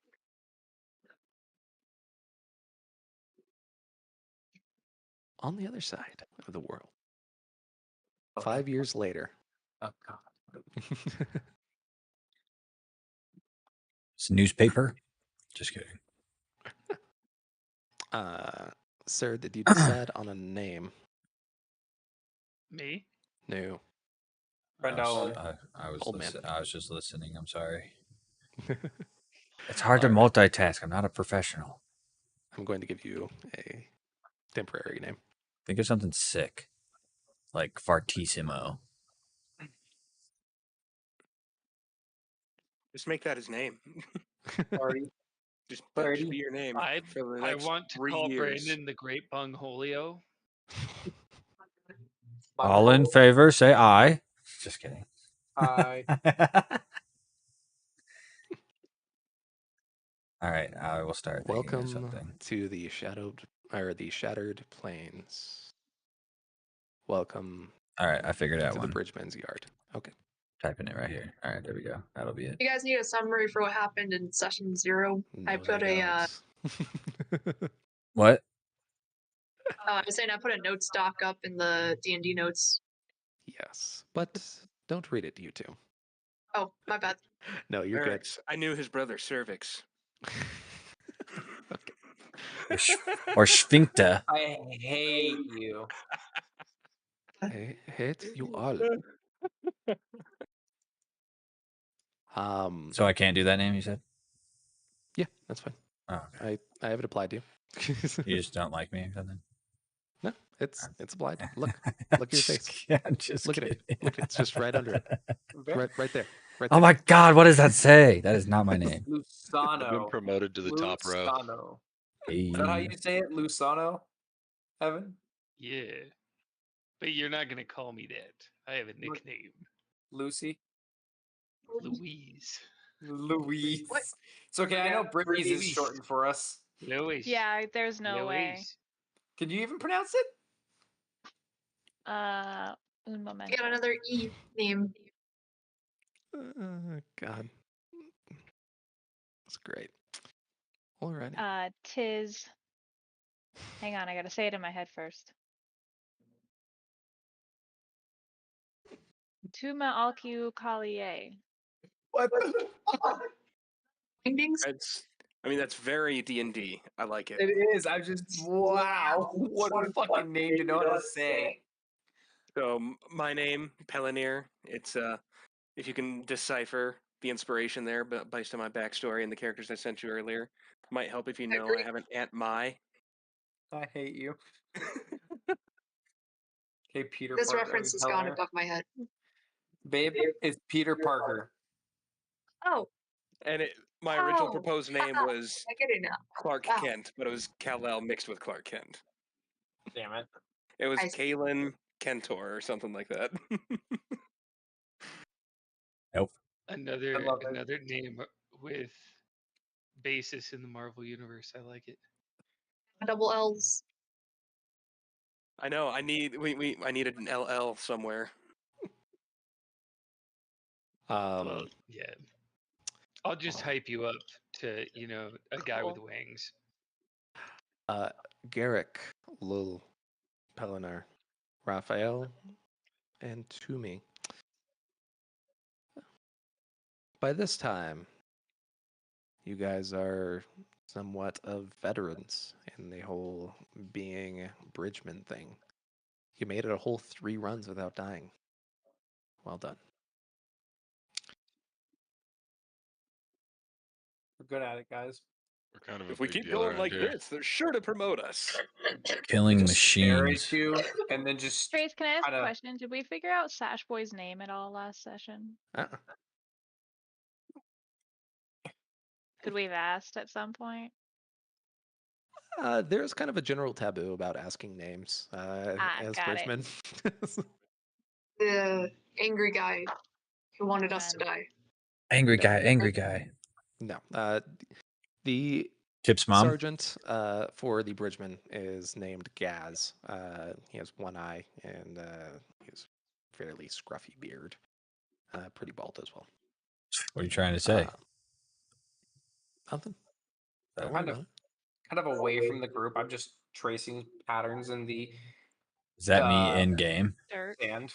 On the other side of the world, 5 years later, Oh God. It's a newspaper. Just kidding. Sir, did you decide on a name? Me? No. Friend Owen. I was Old man. I was just listening. I'm sorry. It's hard to multitask. I'm not a professional. I'm going to give you a temporary name. Think of something sick, like Fartissimo. Just make that his name. Party. Just that Party. should be your name I for the next want to 3 call years. Brandon the Great Bungholio. All in favor, say aye. Just kidding. Aye. All right, I will start thinking of Welcome something. to the Shattered Plains. Welcome All right, I figured out to the one. Bridgeman's Yard. Okay. Typing it right here. All right, there we go. That'll be it. You guys need a summary for what happened in session 0? No, I put you a don't. What? I was saying I put a notes doc up in the D&D notes. Yes, but don't read it, you two. Oh, my bad. No, you're good. Cervix. I knew his brother Cervix. Or Sphincter. I hate you. I hate you all. So I can't do that name, you said? Yeah, that's fine. Oh, okay. I have it applied to you. You just don't like me or something? No, it's applied. Look at your face. Yeah, I'm just Look at it. Look, it's just right under it. Right there. Right Oh there. my God, what does that say? That is not my name. I've been Lusano. promoted to the top row. Lusano. Hey. Is that how you say it? Lusano? Evan? Yeah. But you're not going to call me that. I have a nickname. Lucy? Louise. Louise. What? It's okay. I know Brittany's is shortened for us. Louise. Yeah, there's no way. Louise. Can you even pronounce it? Un momento. Got another E name. God. That's great. Alrighty. Tis. Hang on, I gotta say it in my head first. Tuma Alkiu Collier. What? Findings? That's very D&D. I like it. It is. I'm just, wow. What a fucking name to know how to say. So my name, Pelinir. It's if you can decipher the inspiration there, but based on my backstory and the characters I sent you earlier, might help if you know I have an Aunt Mai. I hate you. Okay, Peter This Parker. reference has gone above my head. Babe, it's Peter Parker. Oh, And my original Oh, proposed name was I get it now. Clark Wow. Kent, but it was Kal-El mixed with Clark Kent. Damn it. It was I- Kalen Kentor or something like that. Nope. Another love it. another name with basis in the Marvel universe. I like it. double L's. I know. I needed an LL somewhere. Well, yeah. I'll just hype you up to, a guy with Cool. wings. Garrick, Lul, Pelinar, Raphael, and Toomey. By this time, you guys are somewhat of veterans in the whole being bridgeman thing. You made it a whole 3 runs without dying. Well done. We're good at it, guys. We're kind of a If we big keep deal going around like here. this, they're sure to promote us. Killing Just stare machines. at you, and then just Trace, can I ask a kinda- question? Did we figure out Sash Boy's name at all last session? Uh-uh. Could we have asked at some point? There's kind of a general taboo about asking names as got it. bridgemen. The angry guy who wanted us to Then. die. Angry No. guy, angry guy. No. The Chip's mom. sergeant for the bridgeman is named Gaz. He has one eye and he has fairly scruffy beard. Pretty bald as well. What are you trying to say? Nothing. Oh. Don't worry kind about of it. kind of away from the group. I'm just tracing patterns in the Is that me in game? Dirt. sand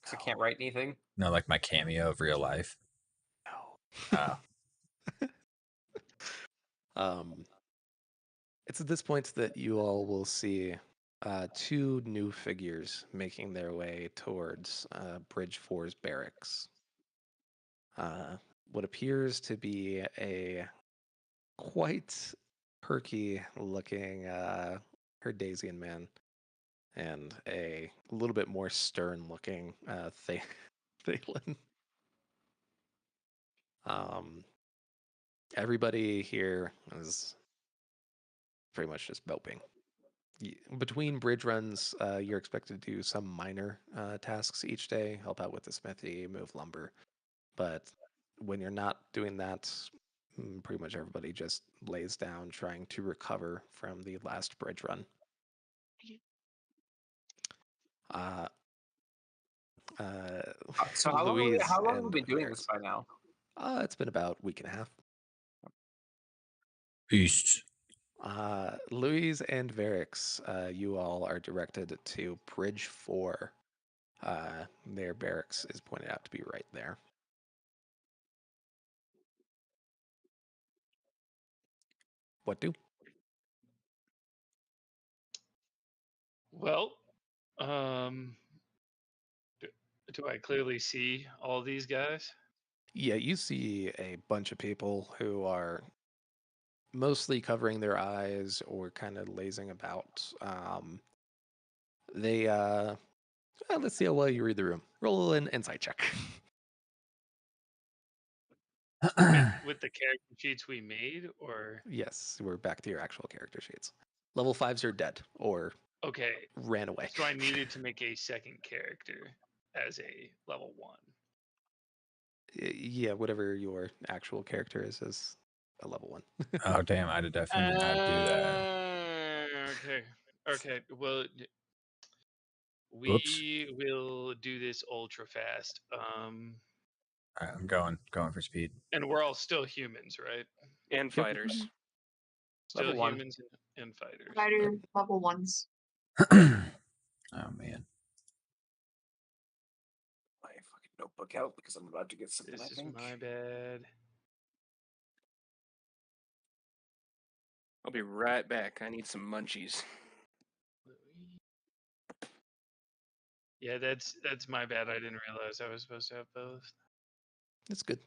because I can't write anything. No, like my cameo of real life. No. It's at this point that you all will see 2 new figures making their way towards Bridge 4's barracks. What appears to be a quite perky looking Herdasian man and a little bit more stern looking Thalen. Everybody here is pretty much just moping. Between bridge runs, you're expected to do some minor tasks each day, help out with the smithy, move lumber. But when you're not doing that, pretty much everybody just lays down trying to recover from the last bridge run. So how long Louise have we and been doing Varys. this by now? It's been about a week and a half. Beast. Louise and Varix, you all are directed to Bridge 4. Their barracks is pointed out to be right there. What do? Well, do I clearly see all these guys? Yeah, you see a bunch of people who are mostly covering their eyes or kind of lazing about. Let's see how well you read the room. Roll an insight check. With the character sheets we made, or Yes, we're back to your actual character sheets. Level 5s are dead or okay. ran away. So I needed to make a second character as a level 1. Yeah, whatever your actual character is a level 1. Oh damn! I did definitely not do that. Okay. Well, Whoops. we will do this ultra fast. All right, I'm going for speed. And we're all still humans, right? And fighters. Still Level 1. humans and fighters. Fighter level 1s. Oh man. My fucking notebook out because I'm about to get something. This I is think. my bad. I'll be right back. I need some munchies. Yeah, that's my bad. I didn't realize I was supposed to have both. It's good.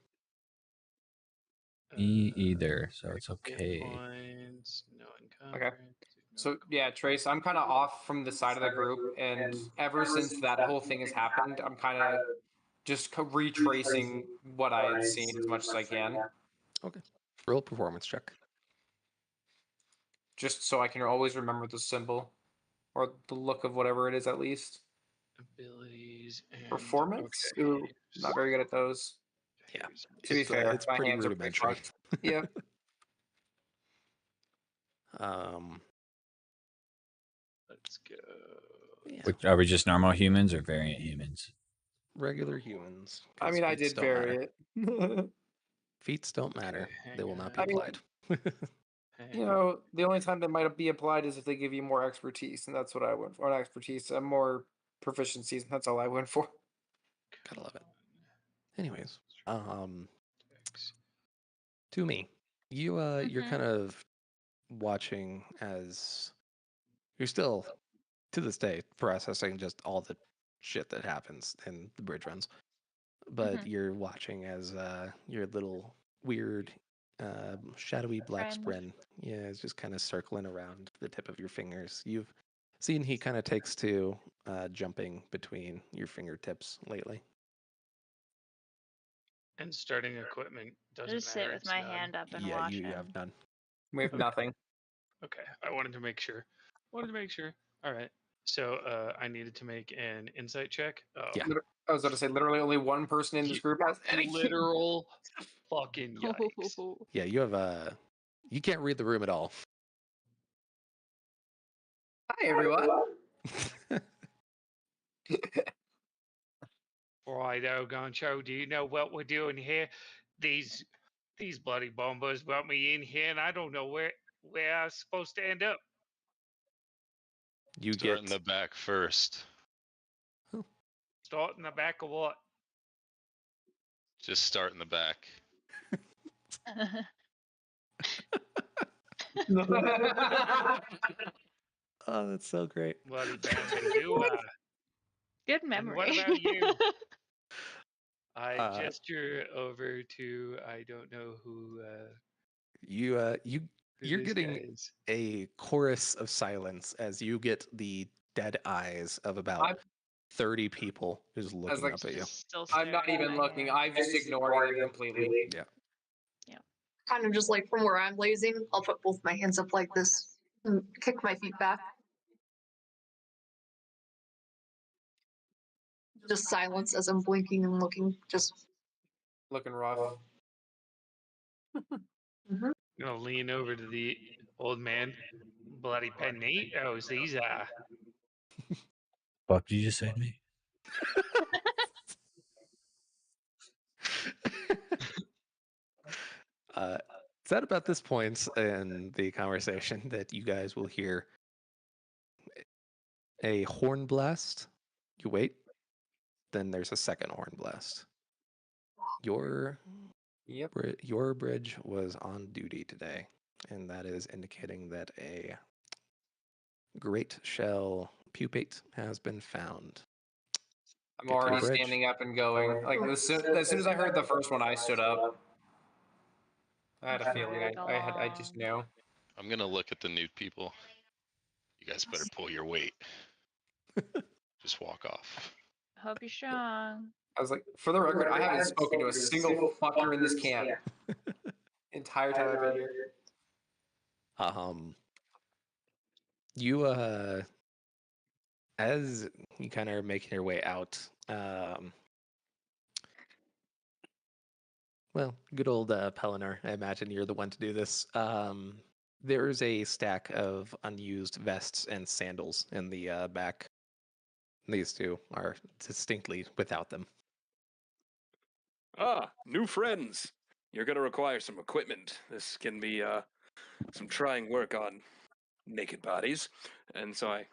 Me either, so it's Hit okay. Points, no Okay. encumbrance. So yeah, Trace, I'm kind of off from the side of the group, and ever since that whole thing has happened, I'm kind of just retracing what I had seen as much as I can, Okay. Roll performance check. just so I can always remember the symbol. or the look of whatever it is at least. Abilities and Performance? Okay. Ooh, not very good at those. Yeah. To be fair, it's my pretty hands are pretty rudimentary. fucked. Yep. Let's go. Yeah. Are we just normal humans or variant humans? Regular humans. I 'cause mean, I feats did don't matter. vary it. Feats don't matter. Okay, They will hang not be on. I mean- applied. You know, the only time they might be applied is if they give you more expertise, and that's what I went for. Not expertise, more proficiencies, and that's all I went for. Gotta love it. Anyways, to me, you're kind of watching as you're still to this day processing just all the shit that happens in the bridge runs, but you're watching as your little weird shadowy black Friend. spren is just kind of circling around the tip of your fingers. You've seen he kind of takes to jumping between your fingertips lately. And starting equipment I'll doesn't just matter. sit with it's my none. hand up and Yeah, watch you him. have none. We have nothing. Okay, I wanted to make sure. All right. So I needed to make an insight check. Oh, Yeah. I was about to say, literally only one person in this group has any. literal fucking yikes. Yeah, you have you can't read the room at all. Hi, everyone. Righto, Goncho, do you know what we're doing here? These bloody bombers brought me in here, and I don't know where I'm supposed to end up. You Start get in the back first. Start in the back of what? Just start in the back. Oh, that's so great. Bloody Bambandua. Good And memory. what about you? I Uh, gesture over to I don't know who you're this getting guy is. a chorus of silence as you get the dead eyes of about I'm- 30 people just looking like, up at you. Just still I'm not staring at even my looking. hand. I'm just ignoring them completely. Yeah. Kind of just like from where I'm blazing, I'll put both my hands up like this and kick my feet back. Just silence as I'm blinking and looking. Just Looking rough. I'm gonna lean over to the old man. Bloody penitos, these are. What did you just say to me? It's at about this point in the conversation that you guys will hear a horn blast. You wait, then there's a second horn blast. Your bridge was on duty today, and that is indicating that a great shell pupate has been found. I'm Get to the already bridge. standing up and going. Like as soon as I heard the first one, I stood up. I had a feeling. I just knew. I'm gonna look at the nude people. You guys better pull your weight. Just walk off. Hope you're strong. I was like, for the record, I haven't spoken to a single fucker in this camp. Entire time I've been here. You as you kind of are making your way out, well, good old Pellinor, I imagine you're the one to do this. There's a stack of unused vests and sandals in the back. These two are distinctly without them. Ah, new friends. You're gonna require some equipment. This can be some trying work on naked bodies. And so I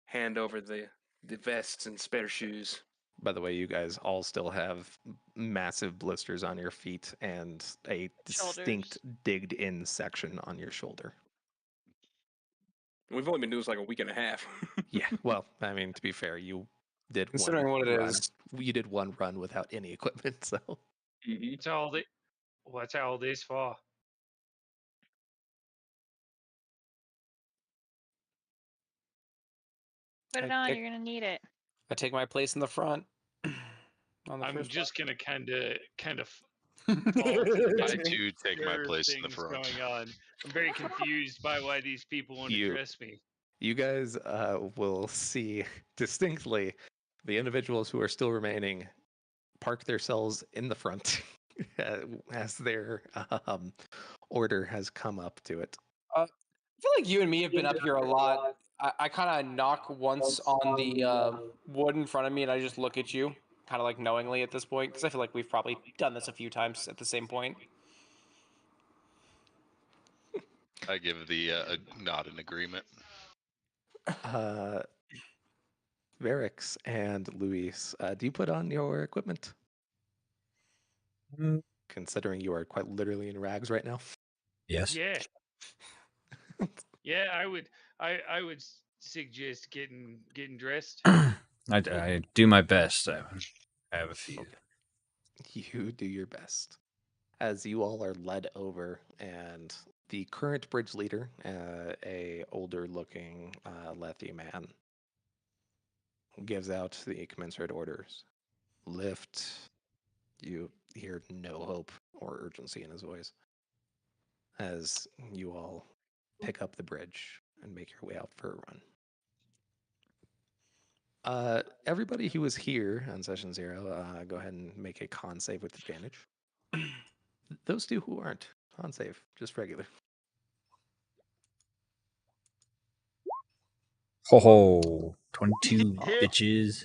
hand over the vests and spare shoes. By the way, you guys all still have massive blisters on your feet and a distinct digged in section on your shoulder. We've only been doing this like a week and a half. Yeah, well, I mean, to be fair, you did Considering one what it run. is. You did one run without any equipment, so What's all this for? Put it on. You're gonna need it. I take my place in the front. I'm just gonna kind of I too take my place in the front. Going on. I'm very confused by why these people won't You- address me. You guys will see distinctly the individuals who are still remaining park themselves in the front as their order has come up to it. I feel like you and me have been up here a lot. I kind of knock once on the wood in front of me, and I just look at you, kind of like knowingly at this point, because I feel like we've probably done this a few times at the same point. I give the a nod in agreement. Varix and Luis, do you put on your equipment? Considering you are quite literally in rags right now. Yes. Yeah. Yeah, I would suggest getting dressed. I do my best. I have a few. You do your best. As you all are led over, and the current bridge leader, a older looking Lethi man, gives out the commensurate orders. Lift. You hear no hope or urgency in his voice as you all pick up the bridge and make your way out for a run. Everybody who was here on session 0, go ahead and make a con save with advantage. Those two who aren't, con save, just regular. Ho ho, 22 bitches.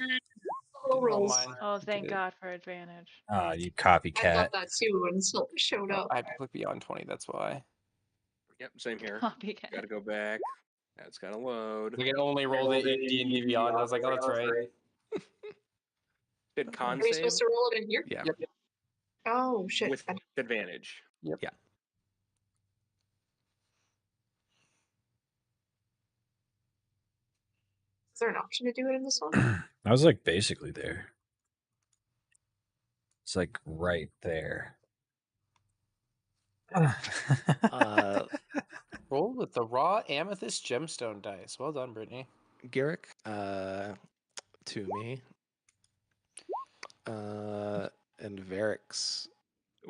Low Didn't roll rolls. mine. Oh, Did thank it. God for advantage. Ah, you I copycat. thought that too until it showed Oh, up. I had to click beyond 20. That's why. Yep, same here. Copycat. Got to go back. That's got to load. I can only roll it in D&D Beyond. I was like, oh, that's right. Did con Are we save supposed to roll it in here? Yeah. Yep. Oh shit. with advantage. Yep. Yeah. Is there an option to do it in this one? I was like basically there. It's like right there. Roll with the raw amethyst gemstone dice. Well done, Brittany. Garrick, to me, and Varix,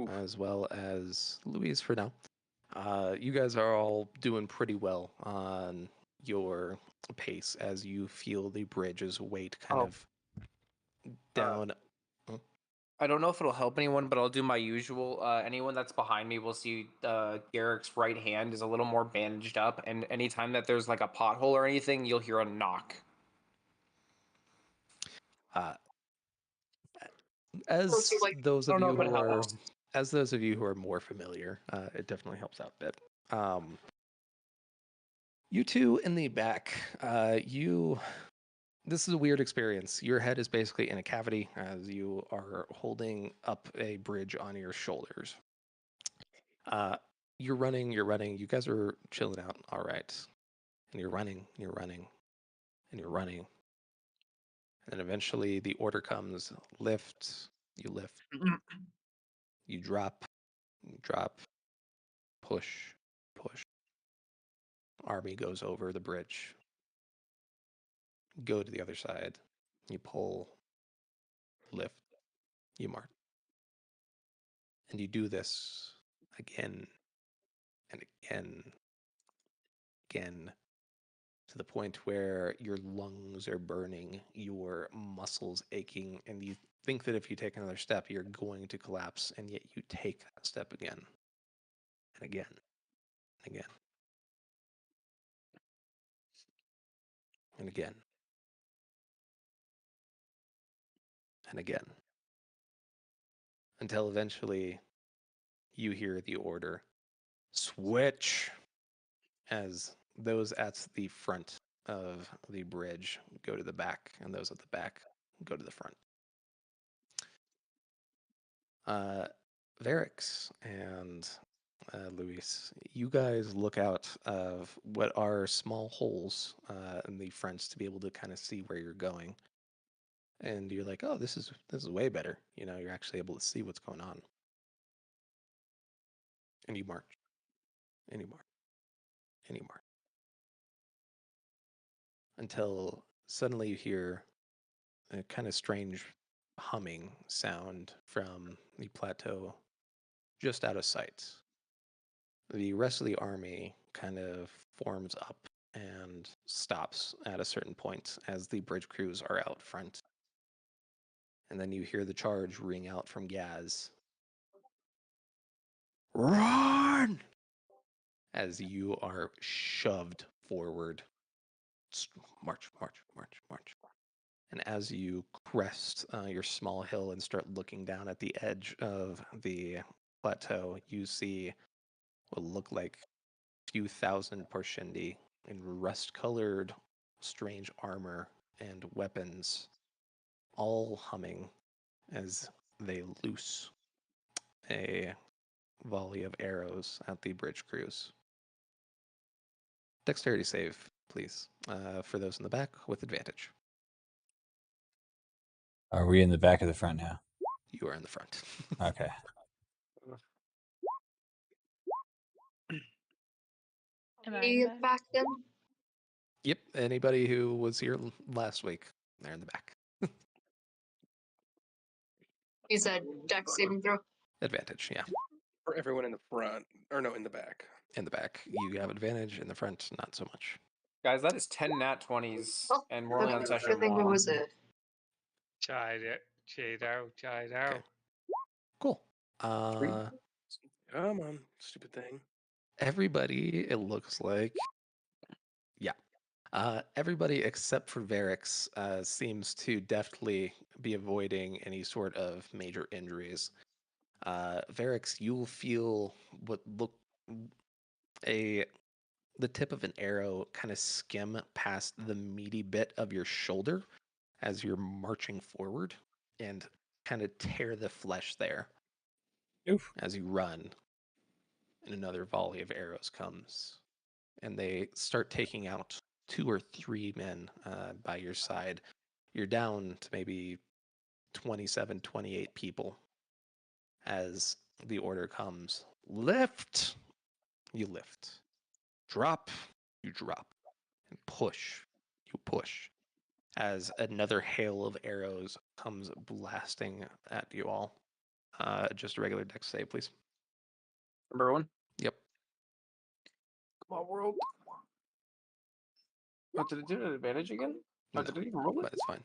Oof. as well as Louise for now. You guys are all doing pretty well on your pace as you feel the bridge's weight kind of down. I don't know if it'll help anyone, but I'll do my usual. Anyone that's behind me will see Garrick's right hand is a little more bandaged up, and anytime that there's like a pothole or anything, you'll hear a knock. As So, like, those I of don't you know if it who are, helps. as those of you who are more familiar, it definitely helps out a bit. You two in the back, this is a weird experience. Your head is basically in a cavity as you are holding up a bridge on your shoulders. You're running. You guys are chilling out, all right. And you're running, and you're running. And then eventually the order comes, lift, you lift. You drop, push. Army goes over the bridge. Go to the other side. You pull, lift, you march. And you do this again and again, to the point where your lungs are burning, your muscles aching, and you think that if you take another step, you're going to collapse, and yet you take that step again and again and again and again and again until eventually you hear the order, switch, as those at the front of the bridge go to the back, and those at the back go to the front. Varix and Luis, you guys look out of what are small holes in the fronts to be able to kind of see where you're going, and you're like, "Oh, this is way better." You know, you're actually able to see what's going on, and you march, and you march, and you march, until suddenly you hear a kind of strange humming sound from the plateau just out of sight. The rest of the army kind of forms up and stops at a certain point as the bridge crews are out front. And then you hear the charge ring out from Gaz. Run! As you are shoved forward. March, march, march, march. And as you crest your small hill and start looking down at the edge of the plateau, you see what look like a few thousand Porshindi in rust-colored, strange armor and weapons, all humming as they loose a volley of arrows at the bridge crews. Dexterity save, please, for those in the back with advantage. Are we in the back of the front now? You are in the front. Okay. Am I in Me the back? back then? Yep, anybody who was here last week, they're in the back. You said dex saving throw. Advantage, yeah. For everyone in the front, or no, in the back. In the back, you have advantage. In the front, not so much. Guys, that is 10 nat 20s, Oh, and we're only on I session think it 1. was a Tried it. Cheat out. Tried out. Cool. Come on, stupid thing. Everybody, it looks like, yeah. Everybody except for Varix seems to deftly be avoiding any sort of major injuries. Varix, you'll feel what look the tip of an arrow kind of skim past the meaty bit of your shoulder as you're marching forward and kind of tear the flesh there. Oof. As you run. And another volley of arrows comes, and they start taking out 2 or 3 men by your side. You're down to maybe 27, 28 people as the order comes. Lift! You lift. Drop! You drop. And push! You push. As another hail of arrows comes blasting at you all. Just a regular dex save, please. Number 1. Yep. Come on, world. Oh, did it do an advantage again? Oh, No, did it even roll but it? it's fine.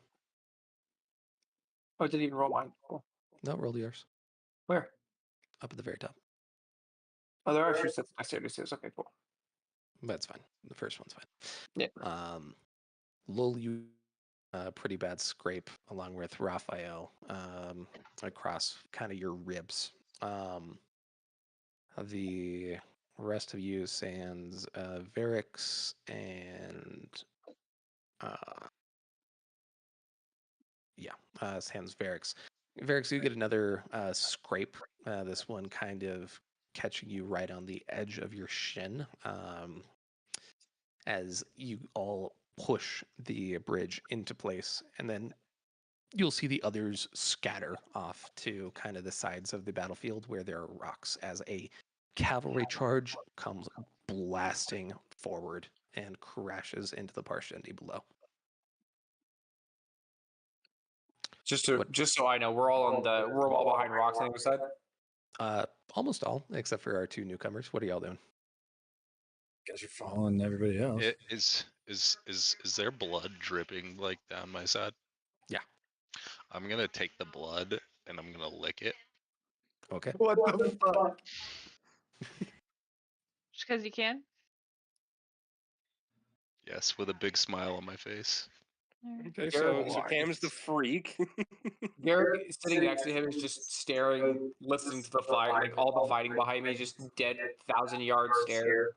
Oh, it didn't even roll mine. Cool. No, roll yours. Where? Up at the very top. Oh, there are 2 sets of dexterity saves. Okay, cool. That's fine. The first one's fine. Yeah. Lul, you pretty bad scrape along with Raphael across kind of your ribs. The rest of you, sans Varix and sans Varix. Varix, you get another scrape. This one kind of catching you right on the edge of your shin. As you all push the bridge into place, and then you'll see the others scatter off to kind of the sides of the battlefield where there are rocks as a cavalry charge comes blasting forward and crashes into the Parshendi below. Just so I know, we're all behind rocks on the other side. Almost all, except for our 2 newcomers. What are y'all doing? Guess you're following everybody else. Is there blood dripping like down my side? Yeah. I'm gonna take the blood and I'm gonna lick it. Okay. What the fuck? Just because you can? Yes, with a big smile on my face. Alright. Okay, Garrett so Cam's the freak. Garrick sitting next to him is just staring, listening to the fight, like all the fighting behind me, just dead 1,000-yard stare.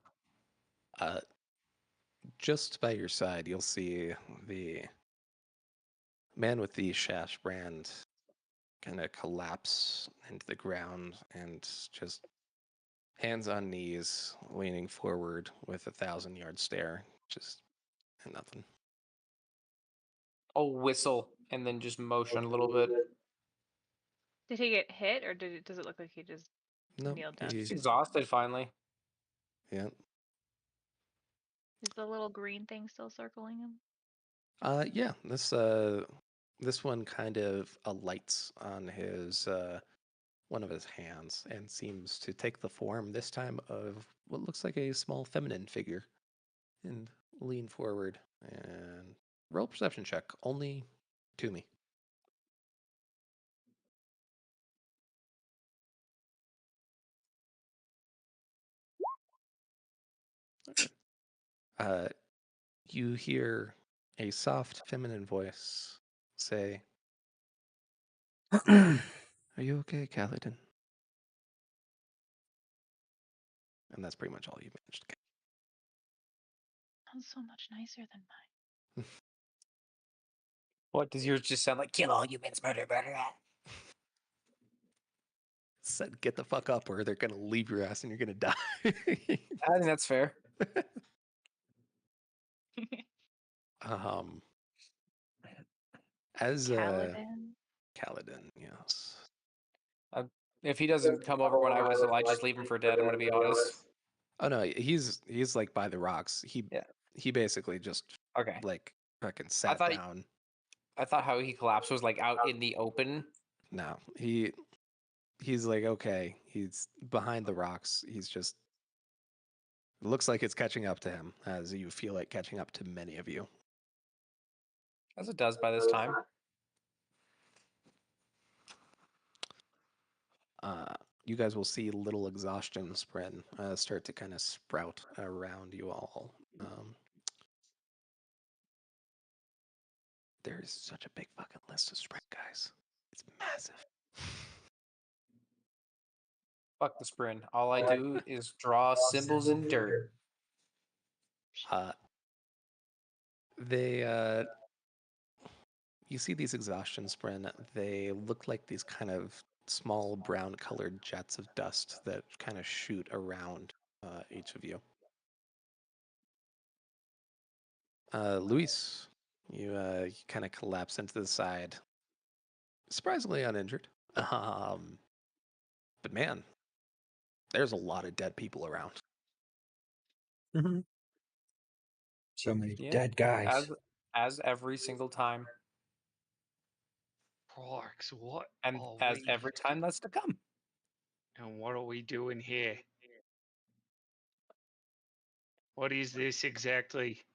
Just by your side, you'll see the man with the Shash brand kind of collapse into the ground and just hands on knees, leaning forward with a 1,000-yard stare, just and nothing. I'll whistle and then just motion a little bit. Did he get hit, or does it look like he just No, kneeled down? He's exhausted finally. yeah. Is the little green thing still circling him? Yeah. This one kind of alights on his one of his hands and seems to take the form this time of what looks like a small feminine figure, and lean forward and roll a perception check, only to me. Okay. You hear a soft feminine voice say, "Are you okay, Kaladin?" And that's pretty much all you managed to get. That's so much nicer than mine. What does yours just sound like? Kill all humans, murder, murder. Said, "Get the fuck up, or they're gonna leave your ass and you're gonna die." I think that's fair. um, as Kaladin. Kaladin, yes. If he doesn't come over when I whistle, I just leave him for dead. I'm gonna be honest. Oh no, he's like by the rocks. Yeah. He basically just Okay. like fucking sat thought down. I thought how he collapsed was like out in the open. No, he's like okay. He's behind the rocks. He's just looks like it's catching up to him, as you feel like catching up to many of you. As it does by this time. You guys will see little exhaustion spread start to kind of sprout around you all. There's such a big fucking list of spread, guys. It's massive. Fuck the sprint. All I do is draw symbols in dirt. They you see these exhaustion sprint. They look like these kind of small brown colored jets of dust that kind of shoot around each of you. Luis, you kind of collapse into the side, surprisingly uninjured. But man, there's a lot of dead people around. So many Yeah. dead guys. As every single time. Clarks, what? And are as we- every time that's to come. And what are we doing here? What is this exactly?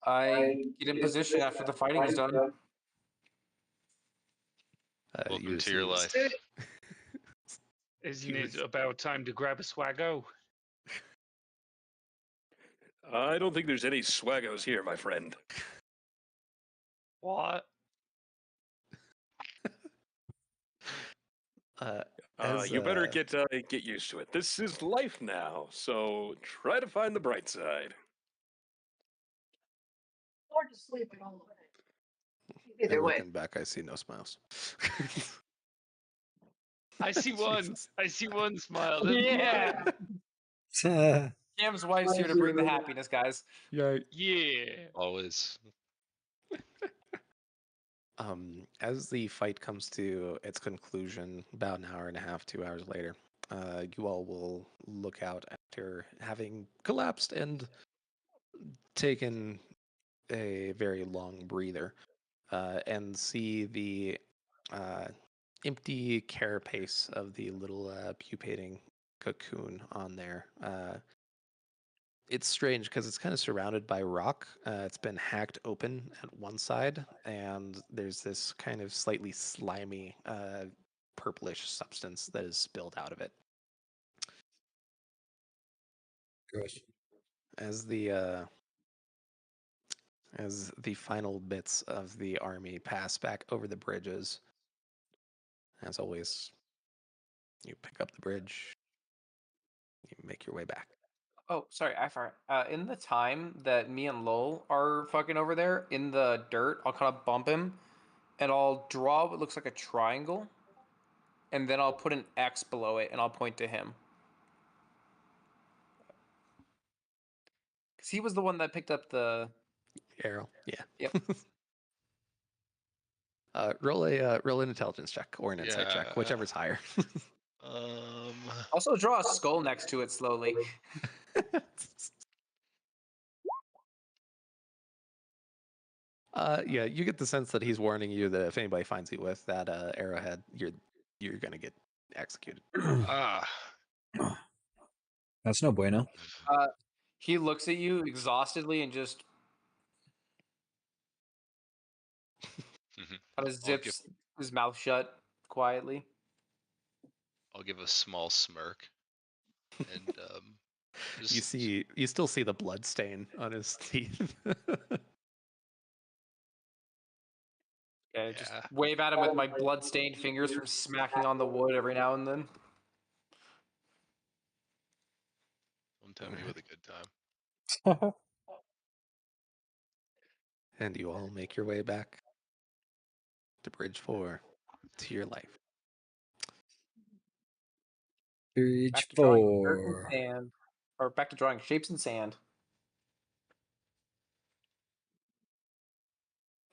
I get in position after the fighting is done. Welcome to your life. Isn't it about time to grab a swaggo? I don't think there's any swaggos here, my friend. What? You better get used to it. This is life now, so try to find the bright side. Or to sleep at all. And Either way. looking back, I see no smiles. I see one. Jesus. I see one smile. Yeah. Cam's wife's here to bring the happiness, guys. Yeah. Yeah. Always. As the fight comes to its conclusion, about an hour and a half, 2 hours later, you all will look out after having collapsed and taken a very long breather, and see the empty carapace of the little pupating cocoon on there. It's strange because it's kind of surrounded by rock. It's been hacked open at one side, and there's this kind of slightly slimy, purplish substance that is spilled out of it. Gross. As the final bits of the army pass back over the bridges, as always, you pick up the bridge, you make your way back. Oh, sorry, I forgot. In the time that me and Lowell are fucking over there in the dirt, I'll kind of bump him, and I'll draw what looks like a triangle, and then I'll put an X below it, and I'll point to him. Because he was the one that picked up the Arrow, yeah. Yep. Roll an intelligence check or an insight check, whichever's higher. Also draw a skull next to it slowly. Yeah, you get the sense that he's warning you that if anybody finds you with that arrowhead, you're gonna get executed. Ah. That's no bueno. He looks at you exhaustedly and just kind of I'll zips his mouth shut quietly. I'll give a small smirk, and just You still see the blood stain on his teeth. Okay, just wave at him with my blood-stained fingers from smacking on the wood every now and then. Don't tempt me with a good time. And you all make your way back to Bridge 4 to your life. Bridge Back to drawing dirt and 4. sand, or back to drawing shapes in sand.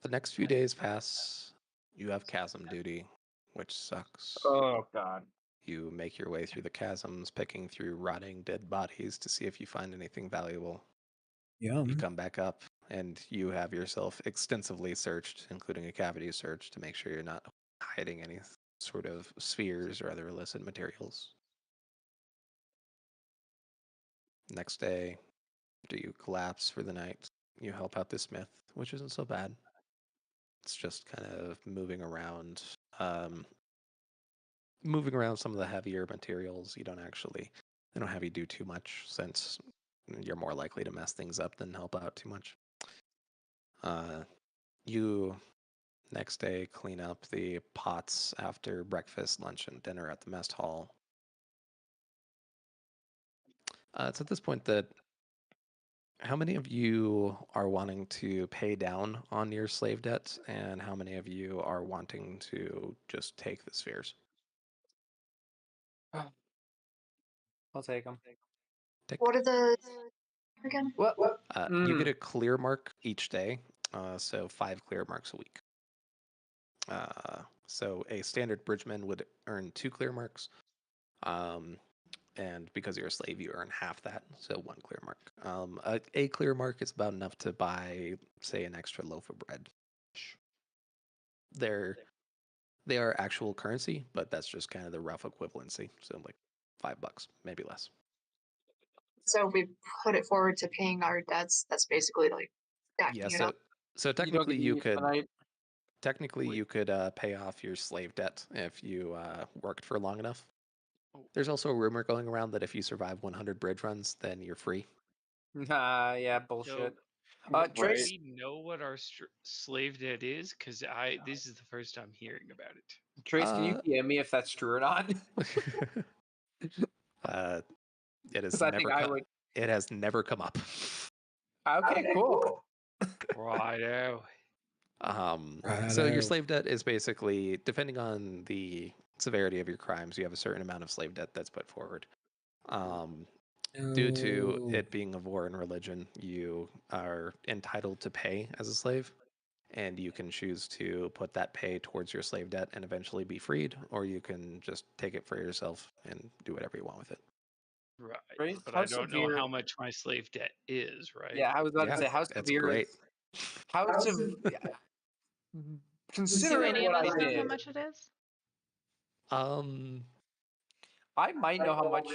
The next few days pass. You have chasm duty, which sucks. Oh God. You make your way through the chasms, picking through rotting dead bodies to see if you find anything valuable. You Yum. come back up, and you have yourself extensively searched, including a cavity search, to make sure you're not hiding any sort of spheres or other illicit materials. Next day, after you collapse for the night, you help out the smith, which isn't so bad. It's just kind of moving around some of the heavier materials. They don't have you do too much, since you're more likely to mess things up than help out too much. You next day clean up the pots after breakfast, lunch, and dinner at the mess hall. It's at this point that how many of you are wanting to pay down on your slave debt, and how many of you are wanting to just take the spheres? I'll take them. What are the again? What? You get a clear mark each day, so 5 clear marks a week. So a standard bridgeman would earn 2 clear marks, and because you're a slave, you earn half that, so 1 clear mark. A clear mark is about enough to buy, say, an extra loaf of bread. They are actual currency, but that's just kind of the rough equivalency. So like $5, maybe less. So if we put it forward to paying our debts, that's basically like stacking it up. So You don't technically get to you eat could tonight. pay off your slave debt if you worked for long enough. There's also a rumor going around that if you survive 100 bridge runs, then you're free. Nah, yeah, bullshit. Do Trace, we know what our slave debt is? Because this is the first time hearing about it. Trace, can you DM me if that's true or not? It has 'Cause I think I would. It has never come up. Okay, cool. Righto. So your Righto. slave debt is basically, depending on the severity of your crimes, you have a certain amount of slave debt that's put forward. Due to No. it being of war and religion, you are entitled to pay as a slave, and you can choose to put that pay towards your slave debt and eventually be freed, or you can just take it for yourself and do whatever you want with it. Right. Right? But How I don't know severe- how much my slave debt is, right? Yeah, I was about to say, how it's severe great. is how severe? Do Considering any what of us I know how did, much it is? I might know how much.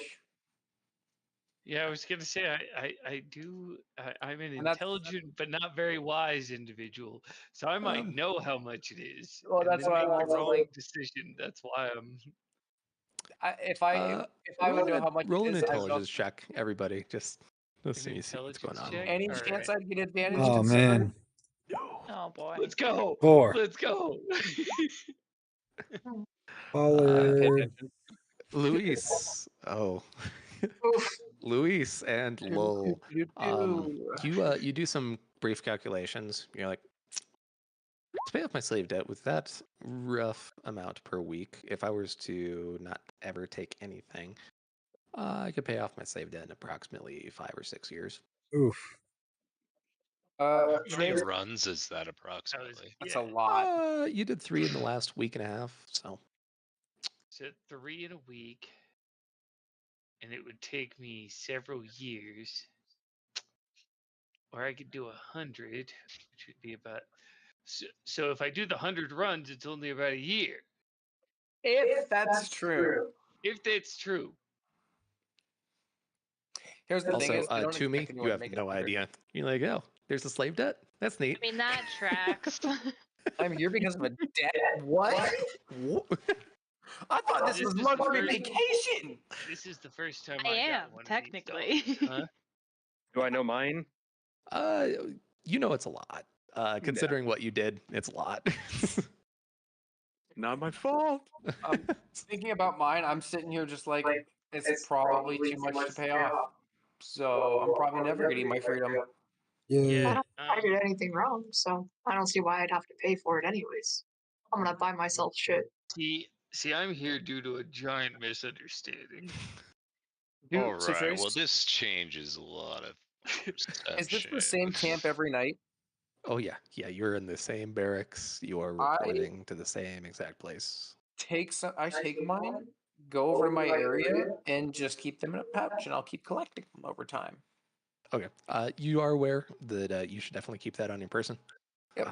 Yeah, I was gonna say I do. I'm an And that's- intelligent but not very wise individual, so I might know how much it is. Well, and that's then why make I'm the also wrong like, decision. That's why I'm. if I would know how much roll it an is, I would intelligence also, check, everybody, just so An you see what's going intelligence on. check? any All chance right. I'd get advantage. Oh considering- man. Oh boy. Let's go. 4. Let's go. Baller. Luis. Oh. Luis and Lowell. You do some brief calculations. You're like, to pay off my slave debt with that rough amount per week, if I was to not ever take anything, I could pay off my slave debt in approximately 5 or 6 years. Oof. How many Trace, runs is that approximately? that's a lot. You did 3 in the last week and a half, so. So 3 in a week, and it would take me several years. Or I could do 100, which would be about. So if I do the 100 runs, it's only about a year. If that's true. If that's true. Here's the thing: Also, is they don't to me, expect anyone you to have make it no 100. idea. You're like, oh, there's a slave debt? That's neat. I mean, that tracks. I'm here because of a debt. What? I thought this This was is the luxury first- vacation. This is the first time I I am, got one technically. of these dogs, huh? Do I know mine? You know it's a lot. Considering what you did, it's a lot. Not my fault. Thinking about mine, I'm sitting here just like it's probably too much to pay off. So I'm probably never getting my freedom. Yeah. I did anything wrong, so I don't see why I'd have to pay for it anyways. I'm gonna buy myself shit. See, I'm here due to a giant misunderstanding. Dude, All so right. Trace, Well, this changes a lot of is this the same perceptions. camp every night? Oh yeah, you're in the same barracks. You are reporting to the same exact place. I take mine, go over to my area, and just keep them in a pouch, and I'll keep collecting them over time. Okay. You are aware that you should definitely keep that on your person. Yep.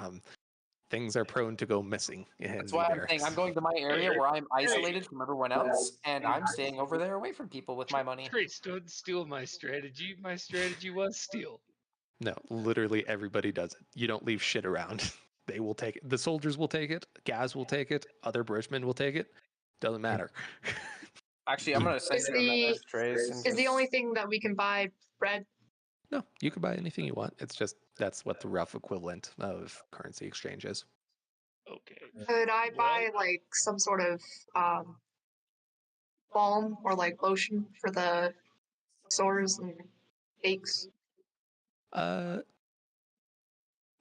Things are prone to go missing in That's the why I'm barracks. saying I'm going to my area where I'm isolated from everyone else, and I'm staying over there away from people with my money. Trace, don't steal my strategy. My strategy was steal. No, literally everybody does it. You don't leave shit around. They will take it. The soldiers will take it. Gaz will take it. Other Bushmen will take it. Doesn't matter. Actually, I'm gonna send Is you a message, Trace. And Is the just- only thing that we can buy bread? No, you can buy anything you want. It's just that's what the rough equivalent of currency exchange is. Okay. Could I buy Well- like some sort of balm or like lotion for the sores and aches?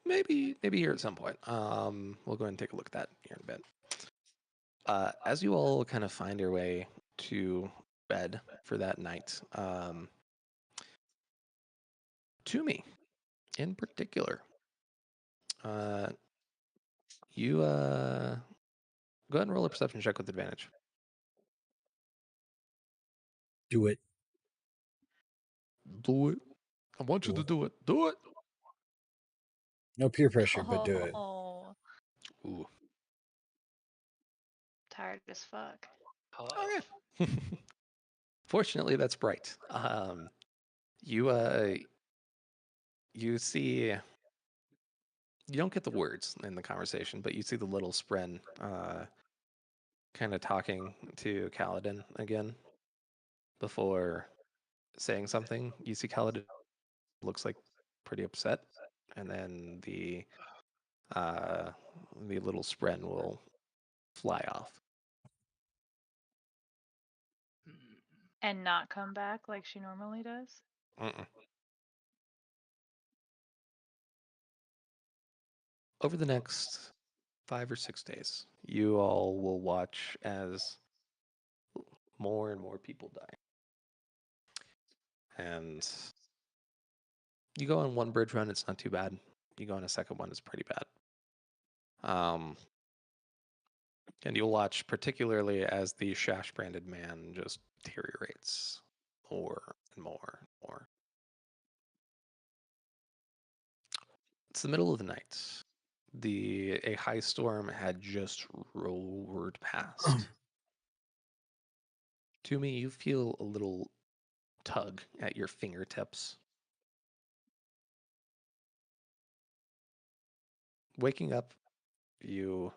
Maybe here at some point. We'll go ahead and take a look at that here in a bit. As you all kind of find your way to bed for that night, to me in particular, you go ahead and roll a perception check with advantage. Do it. Do it. I want you to do it. Do it. No peer pressure, but do it. Oh, Ooh. tired as fuck. Okay. Fortunately, that's bright. You see, you don't get the words in the conversation, but you see the little Spren kind of talking to Kaladin again before saying something. You see Kaladin looks like pretty upset, and then the little Spren will fly off. And not come back like she normally does? Mm-mm. Over the next 5 or 6 days, you all will watch as more and more people die. And you go on one bridge run, it's not too bad. You go on a second one, it's pretty bad. And you'll watch particularly as the Shash branded man just deteriorates more and more and more. It's the middle of the night. A high storm had just roared past. To me, you feel a little tug at your fingertips. Waking up, you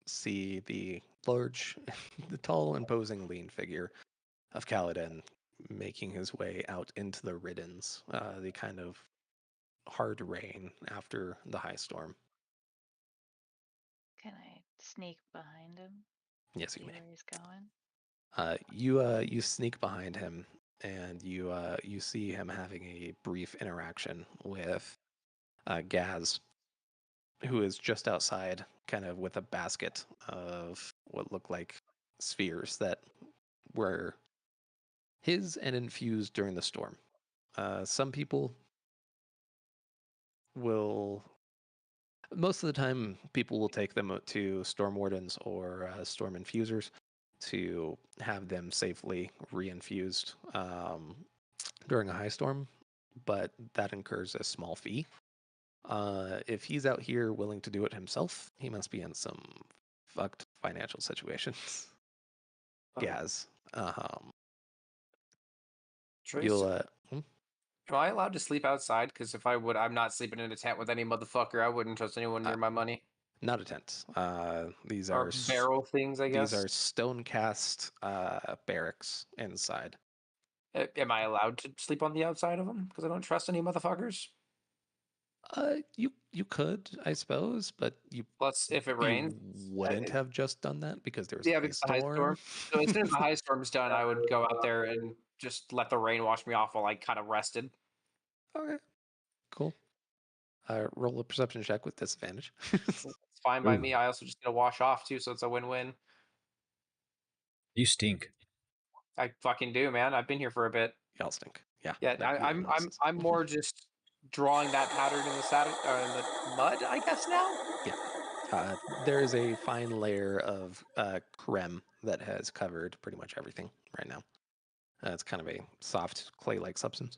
see the large, the tall, imposing, lean figure of Kaladin making his way out into the riddens, the kind of hard rain after the high storm. Can I sneak behind him? Yes, you See may. where he's going? You sneak behind him, and you see him having a brief interaction with Gaz, who is just outside, kind of with a basket of what look like spheres that were his and infused during the storm. Some people will. Most of the time, people will take them to storm wardens or storm infusers to have them safely reinfused during a high storm, but that incurs a small fee. If he's out here willing to do it himself, he must be in some fucked financial situations. Gaz. Trace, You'll Am I allowed to sleep outside? Because if I would, I'm not sleeping in a tent with any motherfucker. I wouldn't trust anyone near my money. Not a tent. These Or are barrel things, I guess. These are stone cast barracks inside. Am I allowed to sleep on the outside of them? Because I don't trust any motherfuckers. You could, I suppose, but you Plus, if it rains, wouldn't have just done that because there was a high because the high storm. storm. So as soon as the high storm's done, I would go out there and just let the rain wash me off while I kind of rested. Okay, cool. Roll a perception check with disadvantage. It's fine by Ooh. me. I also just get a wash off too, so it's a win-win. You stink. I fucking do, man. I've been here for a bit. Y'all stink. Yeah. Yeah, that really I'm notices. more just drawing that pattern in the in the mud, I guess now. There is a fine layer of creme that has covered pretty much everything right now. It's kind of a soft clay-like substance.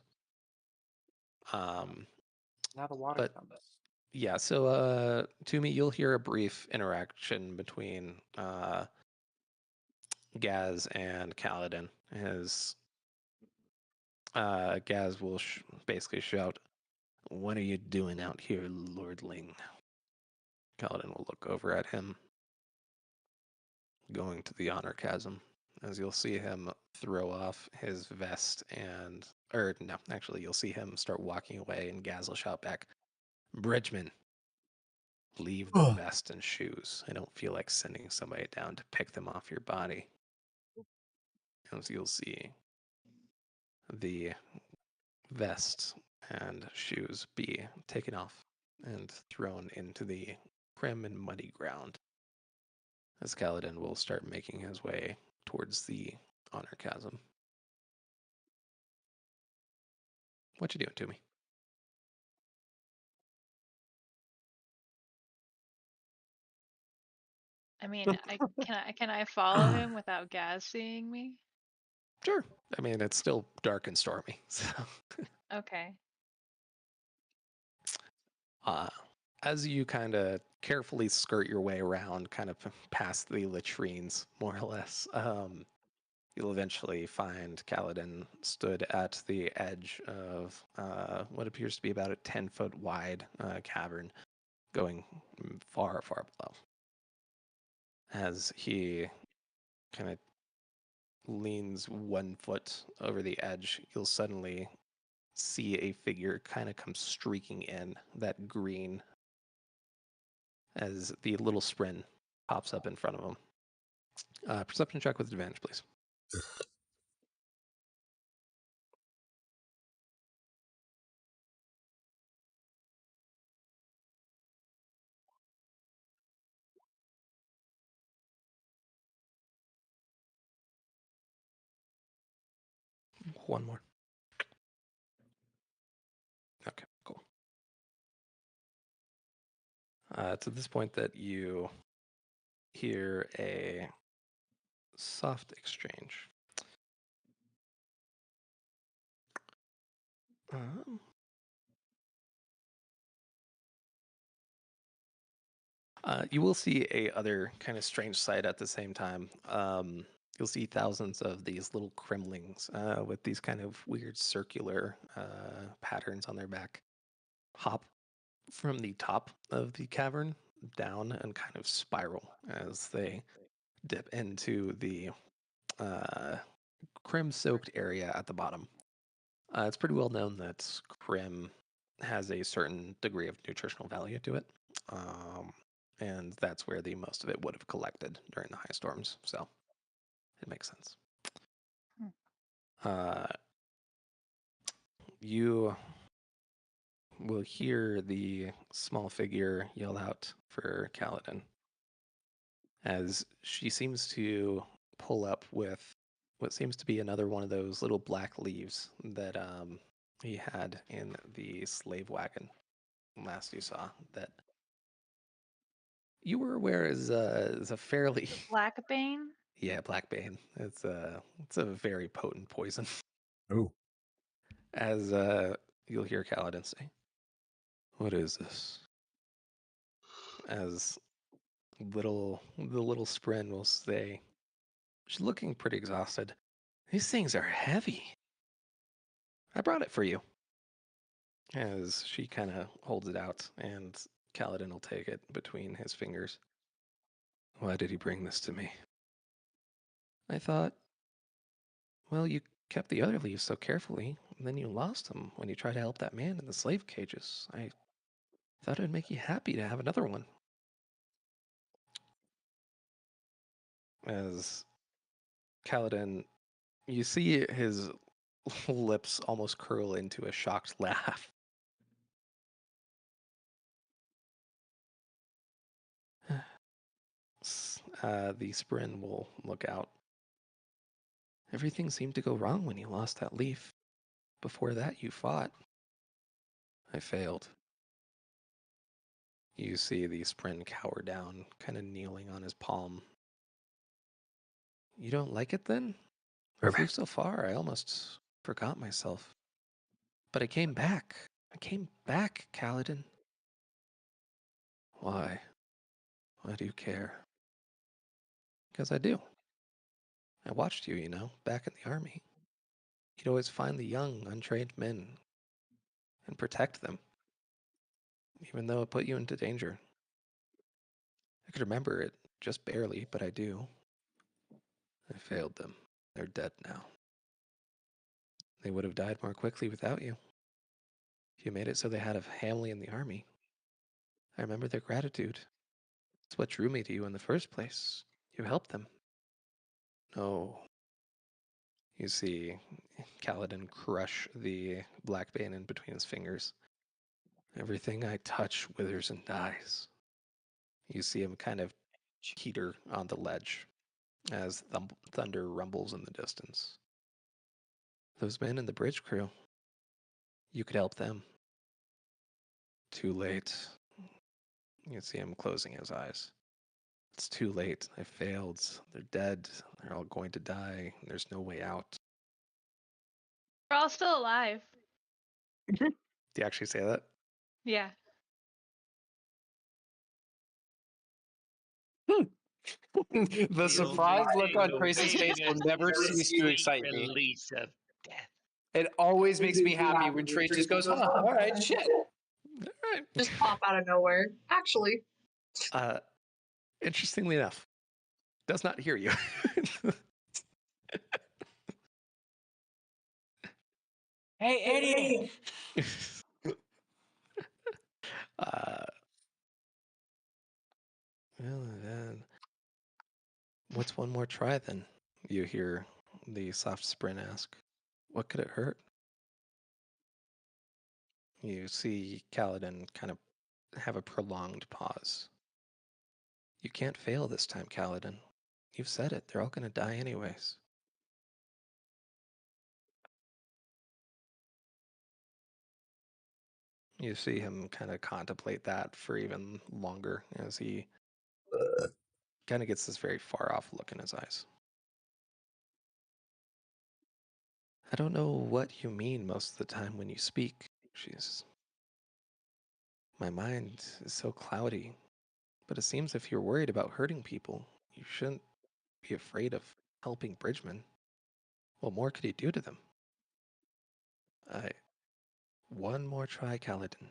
Now the water But- comes. Yeah, so to me, you'll hear a brief interaction between Gaz and Kaladin. Gaz will basically shout, "What are you doing out here, lordling?" Kaladin will look over at him, going to the honor chasm, as you'll see him throw off his vest you'll see him start walking away, and Gaz will shout back, "Bridgman, leave the vest and shoes. I don't feel like sending somebody down to pick them off your body." As you'll see the vest and shoes be taken off and thrown into the prim and muddy ground, as Kaladin will start making his way towards the honor chasm. What you doing to me? I mean, can I follow him without Gaz seeing me? Sure. I mean, it's still dark and stormy, so Okay. as you kind of carefully skirt your way around, kind of past the latrines, more or less, you'll eventually find Kaladin stood at the edge of what appears to be about a 10-foot wide cavern, going far, far below. As he kind of leans 1 foot over the edge, you'll suddenly see a figure kind of come streaking in, that green, as the little sprin pops up in front of him. Perception check with advantage, please. One more. Okay, cool. It's at this point that you hear a soft exchange. You will see a other kind of strange sight at the same time. You'll see thousands of these little cremlings with these kind of weird circular patterns on their back hop from the top of the cavern down and kind of spiral as they dip into the crem-soaked area at the bottom. It's pretty well known that crem has a certain degree of nutritional value to it. And that's where the most of it would have collected during the high storms. So it makes sense. You will hear the small figure yell out for Kaladin as she seems to pull up with what seems to be another one of those little black leaves that he had in the slave wagon last you saw, that you were aware is a fairly Blackbane? yeah, blackbane. It's a very potent poison. Oh. As you'll hear Kaladin say, "What is this?" As the little Spren will say, she's looking pretty exhausted, "These things are heavy. I brought it for you." As she kind of holds it out, and Kaladin will take it between his fingers. Why did he bring this to me? I thought, well, you kept the other leaves so carefully, and then you lost them when you tried to help that man in the slave cages. I thought it would make you happy to have another one. As Kaladin, you see his lips almost curl into a shocked laugh. The Sprin will look out. Everything seemed to go wrong when you lost that leaf. Before that, you fought. I failed. You see the Sprin cower down, kind of kneeling on his palm. You don't like it then? I flew so far, I almost forgot myself. But I came back. I came back, Kaladin. Why? Why do you care? Because I do. I watched you, back in the army. You'd always find the young, untrained men and protect them, even though it put you into danger. I could remember it, just barely, but I do. I failed them. They're dead now. They would have died more quickly without you. You made it so they had a family in the army. I remember their gratitude. It's what drew me to you in the first place. You helped them. No. You see Kaladin crush the Blackbane in between his fingers. Everything I touch withers and dies. You see him kind of teeter on the ledge as thunder rumbles in the distance. Those men in the bridge crew, you could help them. Too late. You see him closing his eyes. It's too late. I failed. They're dead. They're all going to die. There's no way out. We're all still alive. Do you actually say that? Yeah. The surprised look on Trace's face will never cease to excite me. Release of death. It always makes me happy when Trace just goes, huh, all right, shit. All right. Just pop out of nowhere. Actually, Interestingly enough, does not hear you. Hey, idiot! Well, then, what's one more try then? You hear the soft Sprin ask. What could it hurt? You see Kaladin kind of have a prolonged pause. You can't fail this time, Kaladin. You've said it. They're all going to die anyways. You see him kind of contemplate that for even longer as he kind of gets this very far off look in his eyes. I don't know what you mean most of the time when you speak. My mind is so cloudy, but it seems if you're worried about hurting people, you shouldn't be afraid of helping Bridgman. What more could he do to them? One more try, Kaladin.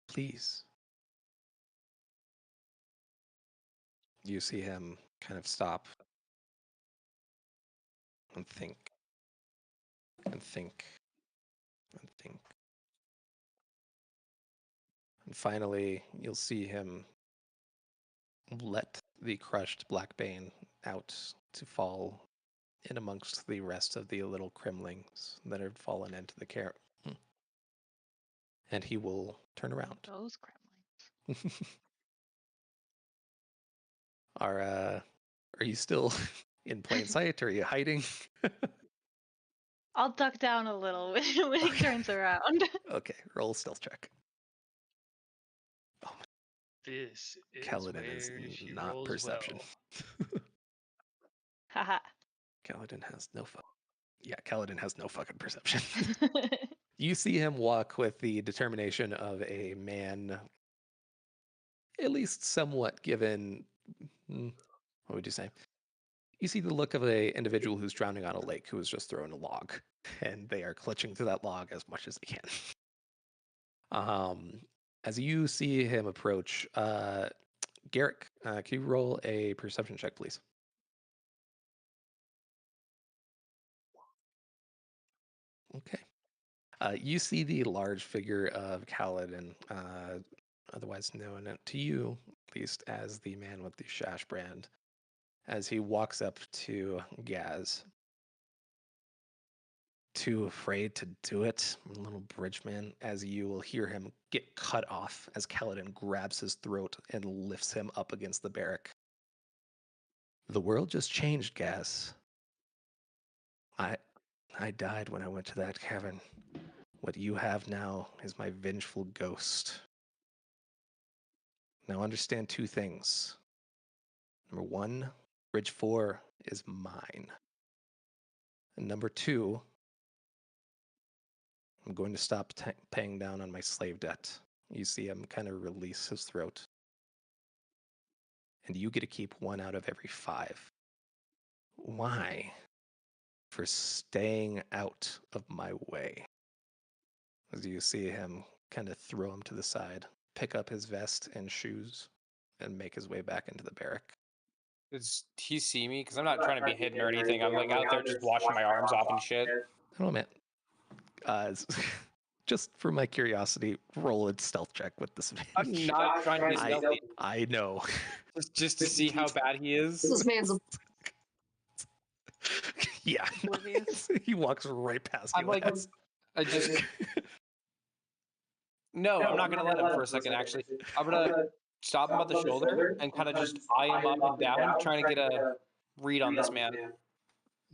Please. You see him kind of stop and think and think and think. And finally, you'll see him let the crushed Blackbane out to fall in amongst the rest of the little Kremlings that had fallen into the care. And he will turn around. Those gremlins. Are you still in plain sight? Or are you hiding? I'll duck down a little when he turns around. Okay, roll a stealth check. This is Kaladin where is she not rolls perception. well. Haha. Kaladin has no Kaladin has no fucking perception. You see him walk with the determination of a man, at least somewhat given. What would you say? You see the look of an individual who's drowning on a lake who has just thrown a log, and they are clutching to that log as much as they can. As you see him approach, Garrick, can you roll a perception check, please? Okay. You see the large figure of Kaladin, otherwise known to you, at least, as the man with the Shash brand, as he walks up to Gaz. Too afraid to do it, little bridgeman, as you will hear him get cut off as Kaladin grabs his throat and lifts him up against the barrack. The world just changed, Gaz. I died when I went to that cavern. What you have now is my vengeful ghost. Now understand two things. Number one, Bridge 4 is mine. And number two, I'm going to stop paying down on my slave debt. You see him kind of release his throat. And you get to keep 1 out of every 5. Why? For staying out of my way. As you see him kind of throw him to the side, pick up his vest and shoes, and make his way back into the barrack. Does he see me? Because I'm not trying to be hidden or anything. I'm like out there just washing my arms off and shit. I don't know, man. Just for my curiosity, roll a stealth check with this. I'm not trying to be stealthy. I know. Just to see how bad he is. This man's a Yeah. Oblivious. He walks right past you. I'm like, I just. No, I'm not gonna let him for a second. Actually, I'm gonna stop him at the shoulder and kind of just eye him up and down, trying to get a read on this man.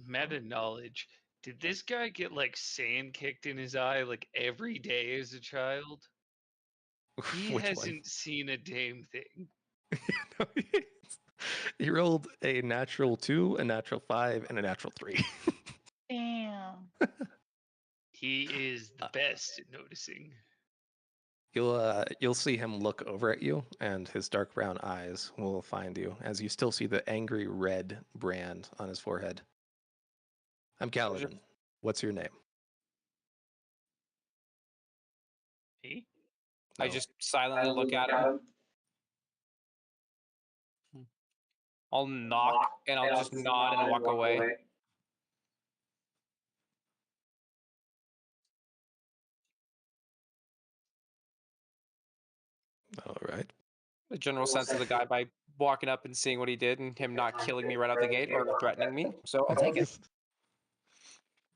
Meta knowledge. Did this guy get like sand kicked in his eye like every day as a child? He Which hasn't seen a damn thing. one? He rolled a natural 2, a natural 5, and a natural 3. Damn. He is the best at noticing. You'll see him look over at you, and his dark brown eyes will find you, as you still see the angry red brand on his forehead. I'm Kaladin. What's your name? Me? I No. just silently look at him. I'll knock and I'll just nod and walk away. All right. The general sense of the guy by walking up and seeing what he did and him not killing me right out the gate or threatening me. So I'll take it.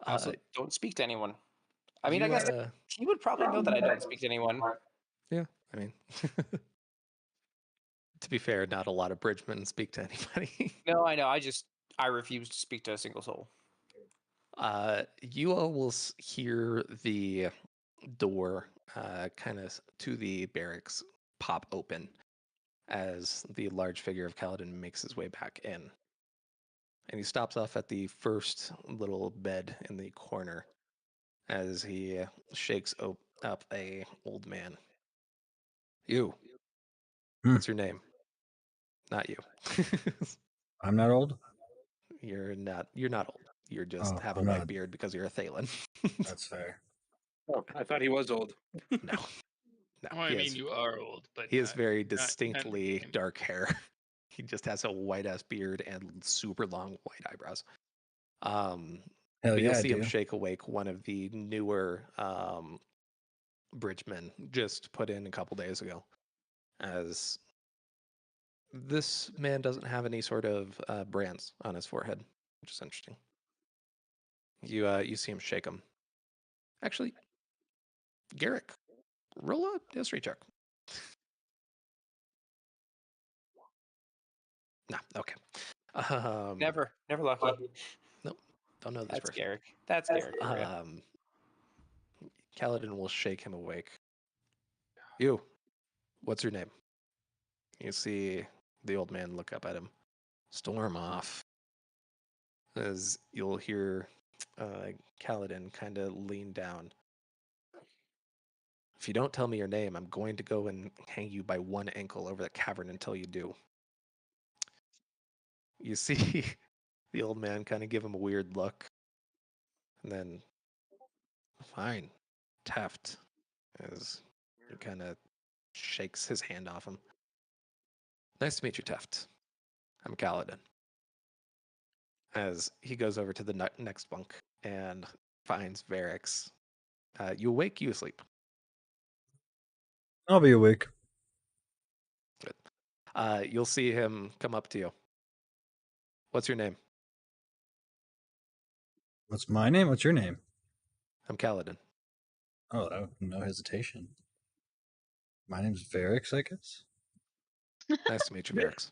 I also don't speak to anyone. I mean, I guess he would probably know that I don't speak to anyone. Yeah, I mean, to be fair, not a lot of bridgemen speak to anybody. No, I know. I refuse to speak to a single soul. You all will hear the door kind of to the barracks pop open as the large figure of Kaladin makes his way back in. And he stops off at the first little bed in the corner as he shakes up a old man. You. What's your name? Not you. I'm not old. You're not old. You're just have a I'm white not. beard because you're a Thalen. That's fair. Oh, I thought he was old. No. Well, I mean, you are old, but he has very not in the distinctly game. dark hair. He just has a white ass beard and super long white eyebrows. Hell But yeah, you'll I see him do. shake awake one of the newer bridgemen just put in a couple days ago, as this man doesn't have any sort of brands on his forehead, which is interesting. You see him shake him. Actually, Garrick, roll a history check. No, okay. Never lucky. Nope, don't know this That's person. Garrick. That's Garrick. For you. Kaladin will shake him awake. You, what's your name? You see the old man look up at him. Storm off. As you'll hear Kaladin kind of lean down. If you don't tell me your name, I'm going to go and hang you by one ankle over the cavern until you do. You see the old man kind of give him a weird look. And then, fine, Taft, as kind of shakes his hand off him. Nice to meet you, Teft. I'm Kaladin. As he goes over to the next bunk and finds Varix. You awake, you asleep. I'll be awake. Good. You'll see him come up to you. What's your name? What's my name? What's your name? I'm Kaladin. Oh, no hesitation. My name's Varix, I guess. Nice to meet you, Varix.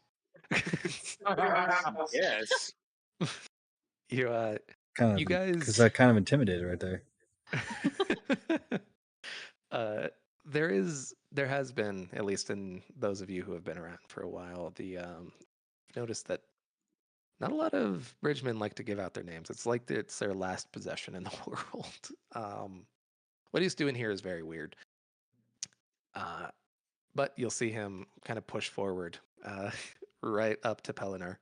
Yes. You Kind of, you guys, because that kind of intimidated right there. there has been, at least in those of you who have been around for a while, noticed that not a lot of bridgemen like to give out their names. It's like it's their last possession in the world. What he's doing here is very weird. But you'll see him kind of push forward, right up to Pelinar.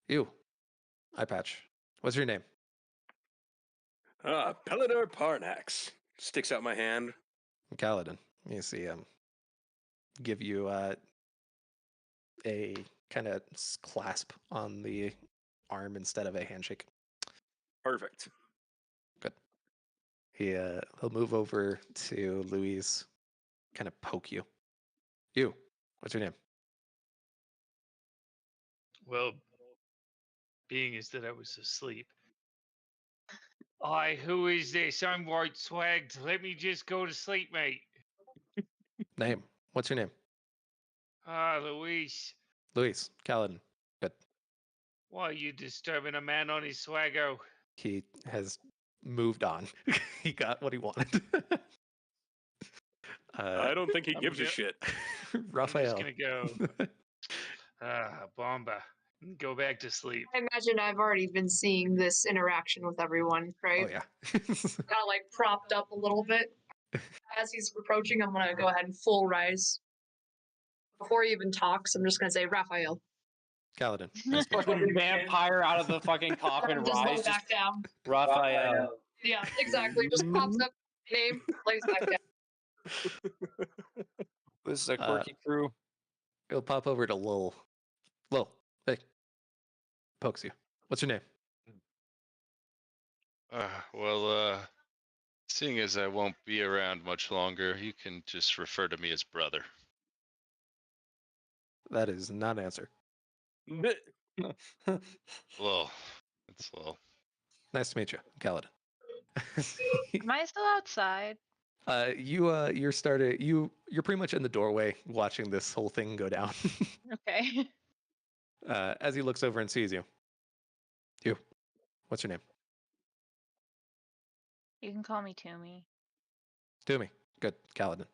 You, eye patch. What's your name? Pelidor Parnax. Sticks out my hand. Kaladin. You see him give you a kind of clasp on the arm instead of a handshake. Perfect. Good. He'll move over to Louise, kind of poke you. You, what's your name? Well, being as that I was asleep. Hi, who is this? I'm white swagged. Let me just go to sleep, mate. Name. What's your name? Louise. Louise. Kaladin. Good. Why are you disturbing a man on his swaggo? He has moved on. He got what he wanted. I don't think he gives a shit. Raphael. I'm just gonna go. Bomba. Go back to sleep. I imagine I've already been seeing this interaction with everyone, right? Oh yeah. Kind of like propped up a little bit. As he's approaching, I'm gonna go ahead and full rise. Before he even talks, I'm just gonna say, Raphael. Kaladin. Nice to meet you. Fucking vampire out of the fucking coffin Just rise. lays back down. Raphael. Yeah, exactly. Just pops up, name, lays back down. This is a quirky crew. He'll pop over to Lil. Lil, hey. Pokes you. What's your name? Seeing as I won't be around much longer, you can just refer to me as brother. That is not an answer. Lol. It's Lol. Nice to meet you, Kaladin. Am I still outside? You're pretty much in the doorway watching this whole thing go down. Okay. As he looks over and sees you. You. What's your name? You can call me Toomey. Toomey. Good. Kaladin.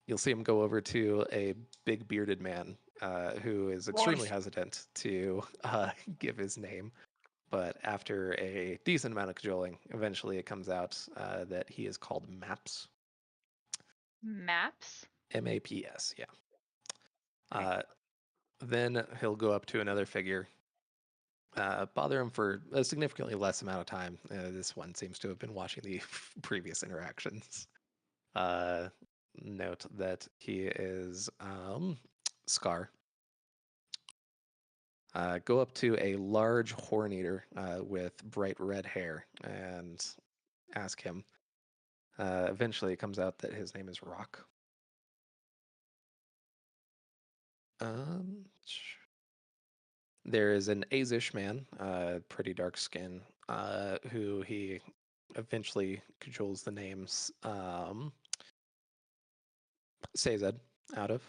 You'll see him go over to a big bearded man who is extremely hesitant to give his name. But after a decent amount of cajoling, eventually it comes out that he is called Maps. Maps? M-A-P-S, yeah. Then he'll go up to another figure, bother him for a significantly less amount of time. This one seems to have been watching the previous interactions. Note that he is Scar. Go up to a large horn eater with bright red hair and ask him. Eventually, it comes out that his name is Rock. There is an Azish man, pretty dark skin, who he eventually cajoles the names Sazed out of.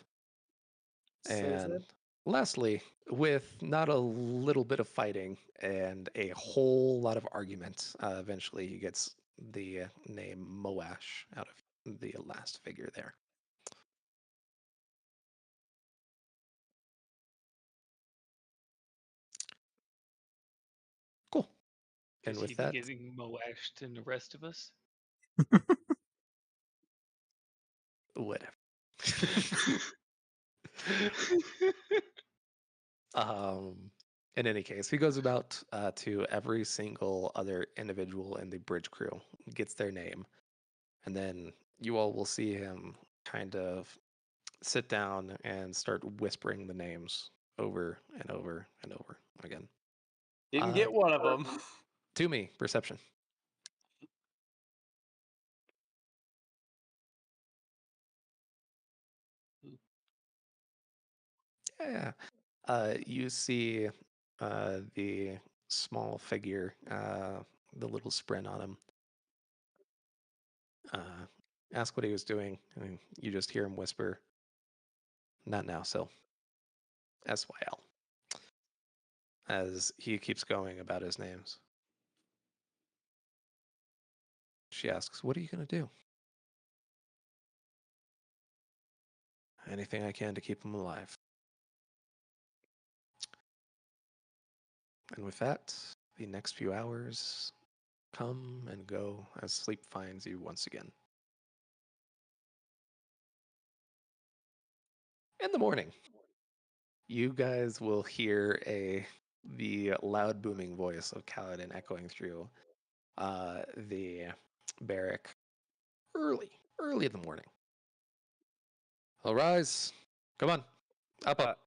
And lastly, with not a little bit of fighting and a whole lot of argument, eventually he gets the name Moash out of the last figure there. Cool. And Is with he that, getting Moashed than the rest of us? whatever. In any case, he goes about to every single other individual in the bridge crew, gets their name, and then you all will see him kind of sit down and start whispering the names over and over and over again. Didn't get one of them. To me, perception. Yeah. You see the small figure, the little sprint on him. Ask what he was doing. I mean, you just hear him whisper, "Not now, Sil." SYL. As he keeps going about his names. She asks, "What are you going to do?" "Anything I can to keep him alive." And with that, the next few hours come and go as sleep finds you once again. In the morning, you guys will hear the loud booming voice of Kaladin echoing through the barrack early in the morning. "I'll rise. Come on, up.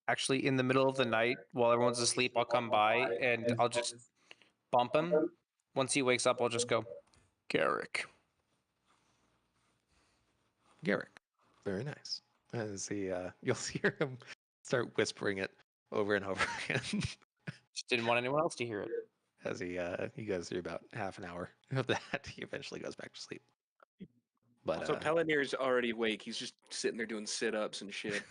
Actually, in the middle of the night, while everyone's asleep, I'll come by and I'll just bump him. Once he wakes up, I'll just go, Garrick. Garrick." Very nice. As you'll hear him start whispering it over and over again. Just didn't want anyone else to hear it. As he goes through about half an hour of that, he eventually goes back to sleep. But So Palanir's already awake. He's just sitting there doing sit-ups and shit.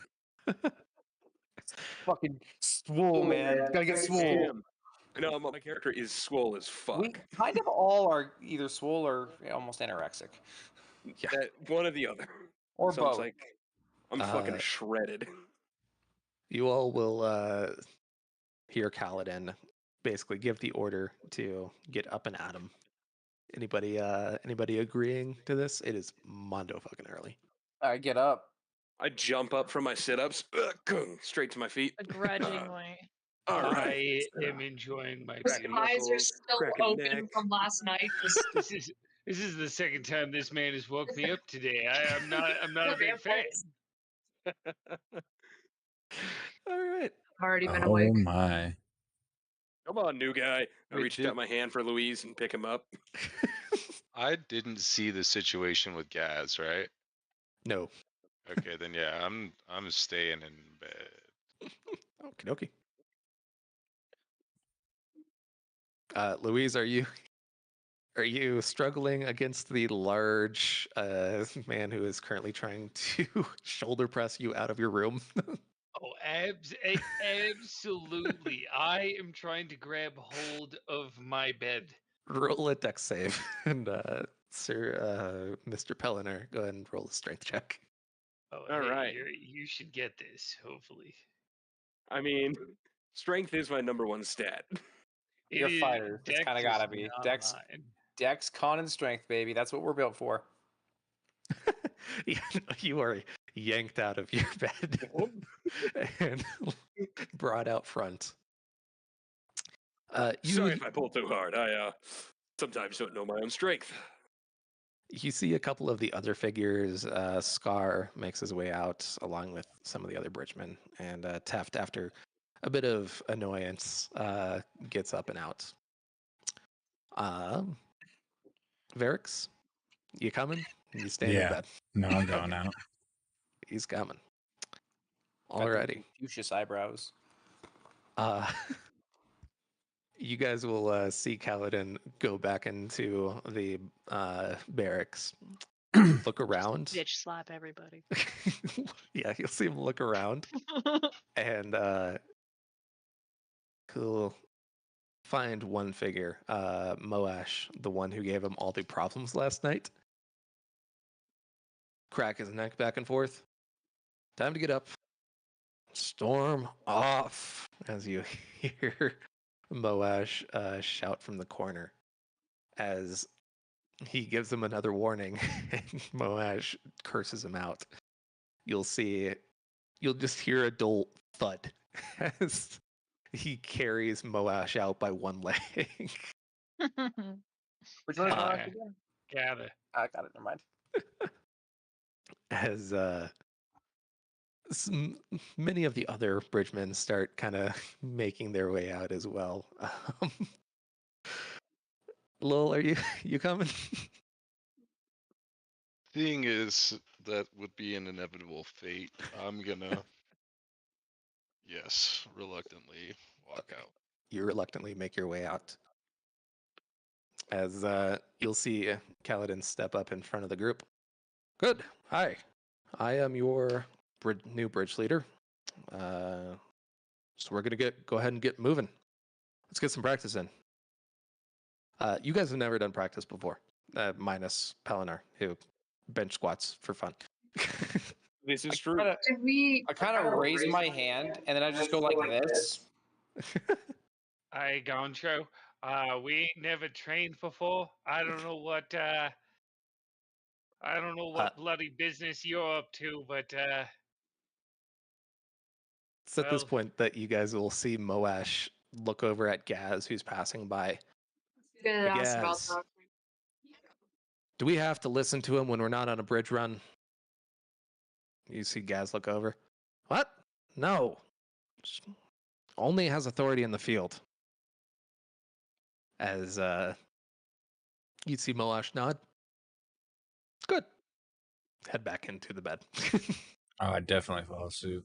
Fucking swole, man. Gotta get swole. Damn. No, my character is swole as fuck. We kind of all are either swole or almost anorexic. Yeah. One or the other. Or So both. it's like, I'm fucking shredded. You all will hear Kaladin basically give the order to get up and at him. Anybody agreeing to this? It is mondo fucking early. I get up. I jump up from my sit-ups, straight to my feet. Begrudgingly. All right. I am enjoying my His beauty. eyes are still cracking open neck. from last night. Just This is the second time this man has woke me up today. I'm not a big fan. All right. I've already been Oh awake. my. Come on, new guy. I Me reached too. out my hand for Louise and pick him up. I didn't see the situation with Gaz, right? No. Okay, then yeah, I'm staying in bed. Okie dokie. Louise, are you struggling against the large man who is currently trying to shoulder press you out of your room? Oh, absolutely. I am trying to grab hold of my bed. Roll a dex save, and Mr. Pelliner, go ahead and roll a strength check. Oh, All hey, right. You should get this, hopefully. I mean, strength is my number one stat. You're It is- fighter. It's Dex kind of is gotta be. not Dex, mine. Dex, con, and strength, baby. That's what we're built for. You are yanked out of your bed and brought out front. Sorry if I pull too hard. I sometimes don't know my own strength. You see a couple of the other figures. Scar makes his way out along with some of the other bridgemen, and Teft, after a bit of annoyance, gets up and out. Varix, you coming? You staying in Yeah. bed? No, I'm going out. He's coming. Got the Alrighty. Confucius eyebrows. You guys will see Kaladin go back into the barracks, look around. Bitch slap everybody. Yeah, you'll see him look around, and he'll find one figure, Moash, the one who gave him all the problems last night. Crack his neck back and forth. Time to get up. Storm off, as you hear Moash shout from the corner as he gives him another warning and Moash curses him out. You'll just hear a dull thud as he carries Moash out by one leg. Which one is Uh, Moash again? Gather. I got it. Never mind. As many of the other bridgemen start kind of making their way out as well. Lil, are you coming? Thing is, that would be an inevitable fate. I'm gonna, yes, reluctantly walk Okay. out. You reluctantly make your way out. As you'll see Kaladin step up in front of the group. Good. Hi. I am your new bridge leader. So we're gonna go ahead and get moving. Let's get some practice in. You guys have never done practice before, minus Pelinar, who bench squats for fun. This is I true. kinda- Did we? I kind of raise my hand and then I just go like this. Hi, Goncho. We ain't never trained before. I don't know what bloody business you're up to, but It's at this well, point that you guys will see Moash look over at Gaz, who's passing by. Gonna ask about Gaz, that. do we have to listen to him when we're not on a bridge run? You see Gaz look over. What? No. Only has authority in the field. As you see Moash nod. Good. Head back into the bed. Oh, I definitely follow suit.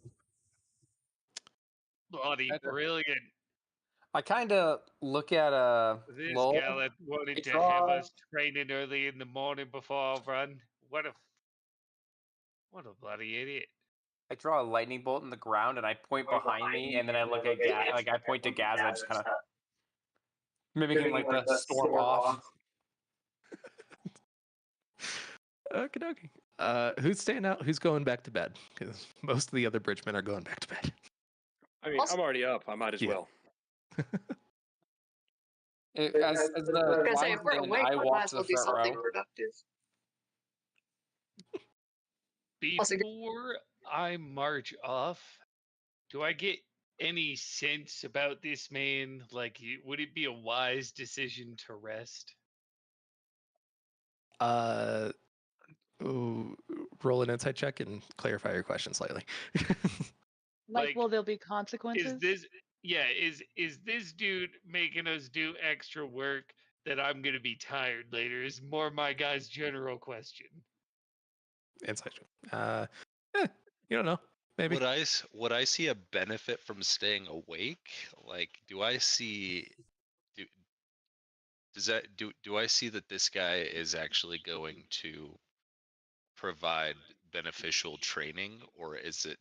bloody Better. brilliant. I kind of look at This Lowell. gal wanted to have us training early in the morning before our run. What a bloody idiot. I draw a lightning bolt in the ground and I point behind me, and then I look at Gaz. Like I point to Gaz, and I just kind of mimicking like the storm off. Okie dokie. Who's staying out? Who's going back to bed? Because most of the other bridgemen are going back to bed. I mean, I'm already up. I might as Yeah. well. As I the was gonna say, line's if we're in, awake, I we might walk as to well the do front something row. productive. Before I march off, do I get any sense about this man? Like, would it be a wise decision to rest? Ooh, roll an insight check and clarify your question slightly. Like, will there be Is consequences? this is this dude making us do extra work that I'm gonna be tired later? Is more my guy's general question. Insight check. You don't know. Maybe. Would I see a benefit from staying awake? Like, do I see? Do I see that this guy is actually going to provide beneficial training, or is it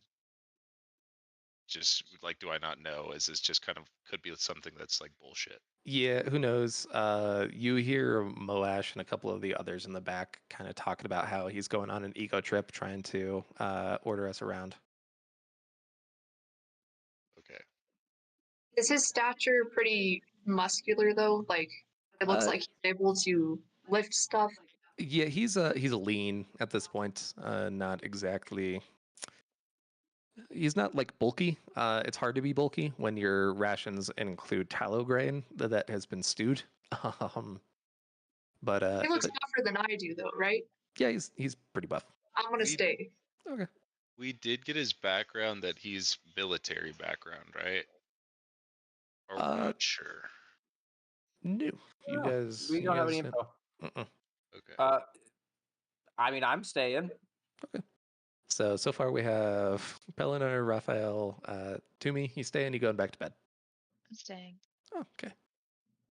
just like, do I not know? Is this just kind of could be something that's like bullshit? Yeah, who knows? You hear Moash and a couple of the others in the back kind of talking about how he's going on an ego trip trying to order us around. Okay. Is his stature pretty muscular though? Like it looks Uh, like he's able to lift stuff. Yeah, he's a lean at this point. Not exactly. He's not like bulky. It's hard to be bulky when your rations include tallow grain that has been stewed. But He looks tougher than I do though, right? yeah, he's pretty buff. I'm gonna stay. Okay. We did get his background that he's military background, right? Or we're not sure. No, you No, guys. we you don't have guys any info. Okay. I mean, I'm staying. So far we have Pelinar, Raphael, Toomey. You staying? You going back to bed? I'm staying. Oh, okay.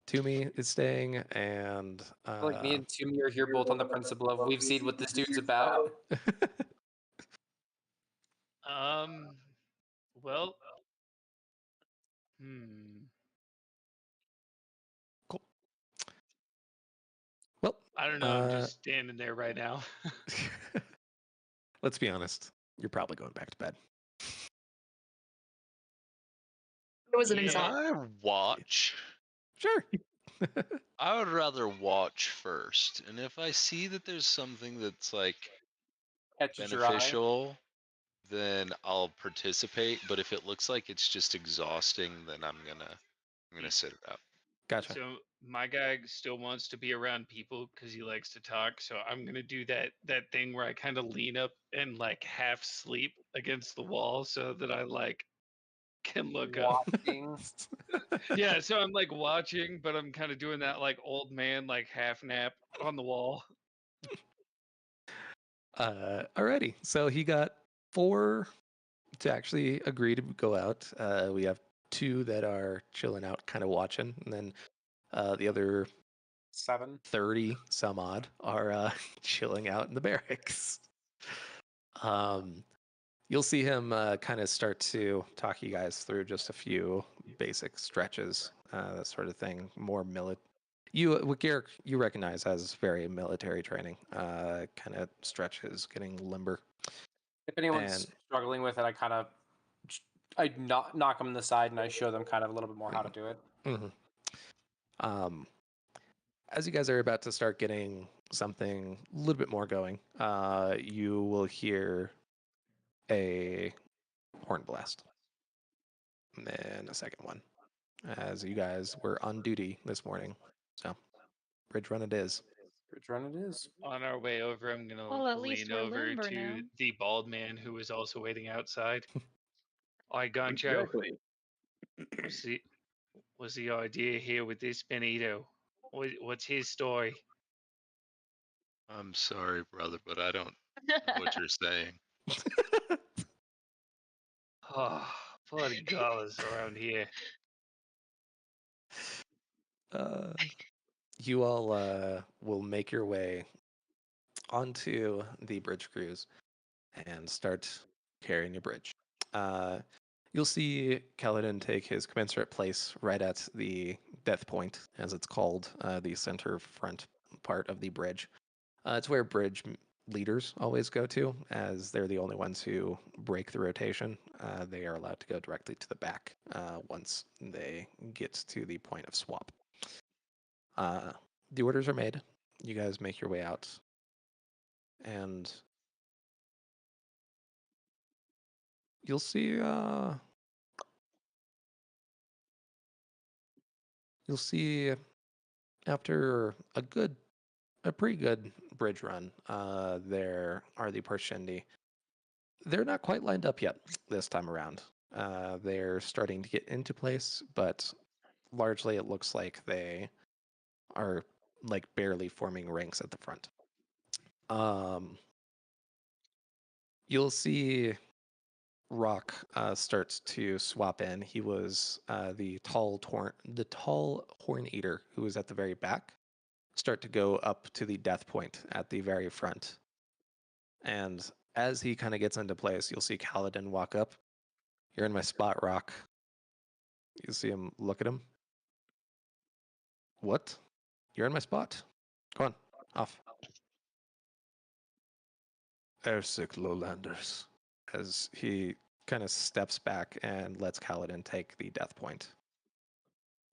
Toomey is staying, and I feel like me and Toomey are here both on the principle of we've seen what this dude's about. Well, cool. Well, I don't know. I'm just standing there right now. let's be honest. You're probably going back to bed. It was an Yeah. example. I watch. Sure. I would rather watch first, and if I see that there's something that's like Catches your eye. beneficial, then I'll participate. But if it looks like it's just exhausting, then I'm gonna sit it out. Gotcha. So my guy still wants to be around people because he likes to talk. So I'm gonna do that thing where I kind of lean up and like half sleep against the wall so that I like can look up. Watching. Yeah, so I'm like watching, but I'm kind of doing that like old man like half nap on the wall. Alrighty. So he got 4 to actually agree to go out. We have 2 that are chilling out, kind of watching, and then the other 7. 30 some odd are chilling out in the barracks. You'll see him kind of start to talk you guys through just a few basic stretches, that sort of thing. More what Garrick you recognize as very military training, kind of stretches, getting limber. If anyone's And struggling with it, I knock them in the side and I show them kind of a little bit more how to do it. Mm-hmm. As you guys are about to start getting something a little bit more going, you will hear a horn blast. And then a second one, as you guys were on duty this morning. So, bridge run it is. Bridge run it is. On our way over, I'm gonna Well, at least lean we're over limber to now. the bald man who was also waiting outside. Oi, Goncho, Exactly. what's the idea here with this Benito? What's his story? I'm sorry, brother, but I don't know what you're saying. Oh, bloody dollars around here. You all will make your way onto the bridge cruise and start carrying your bridge. You'll see Kaladin take his commensurate place right at the death point, as it's called, the center front part of the bridge. It's where bridge leaders always go to, as they're the only ones who break the rotation. They are allowed to go directly to the back once they get to the point of swap. The orders are made. You guys make your way out, and you'll see. You'll see after a pretty good bridge run. There are the Parshendi. They're not quite lined up yet this time around. They're starting to get into place, but largely it looks like they are like barely forming ranks at the front. You'll see Rock starts to swap in. He was the tall horn eater who was at the very back. Start to go up to the death point at the very front. And as he kind of gets into place, you'll see Kaladin walk up. You're in my spot, Rock. You see him look at him. What? You're in my spot. Go on, off. Airsick lowlanders. As he kind of steps back and lets Kaladin take the death point.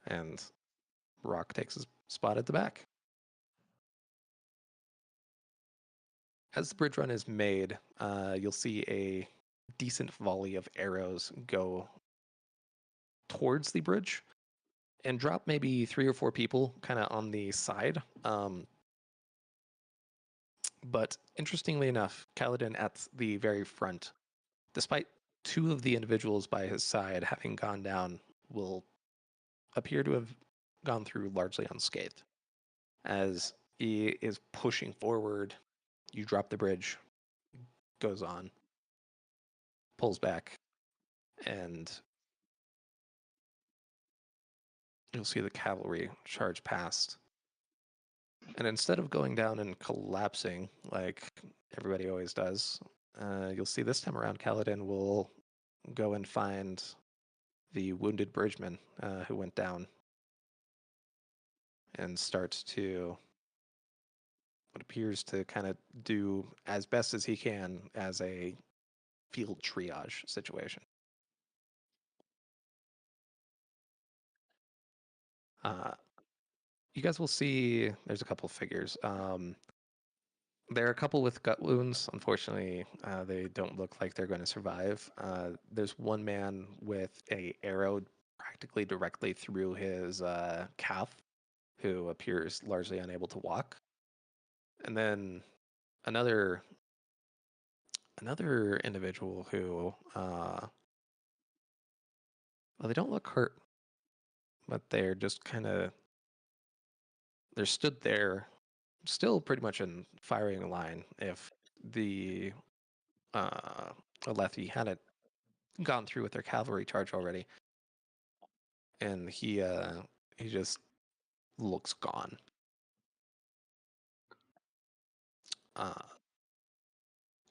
And Rock takes his spot at the back. As the bridge run is made, you'll see a decent volley of arrows go towards the bridge and drop maybe 3 or 4 people kind of on the side. But interestingly enough, Kaladin at the very front, despite 2 of the individuals by his side having gone down, will appear to have gone through largely unscathed. As he is pushing forward, you drop the bridge, goes on, pulls back, and you'll see the cavalry charge past. And instead of going down and collapsing like everybody always does, you'll see this time around Kaladin will go and find the wounded bridgeman who went down and start to what appears to kind of do as best as he can as a field triage situation. You guys will see there's a couple of figures. There are a couple with gut wounds. Unfortunately, they don't look like they're going to survive. There's one man with a arrow practically directly through his calf, who appears largely unable to walk. And then another individual who, well, they don't look hurt, but they're just kind of, they're stood there, still pretty much in firing line. If the Alethi hadn't gone through with their cavalry charge already, and he just looks gone.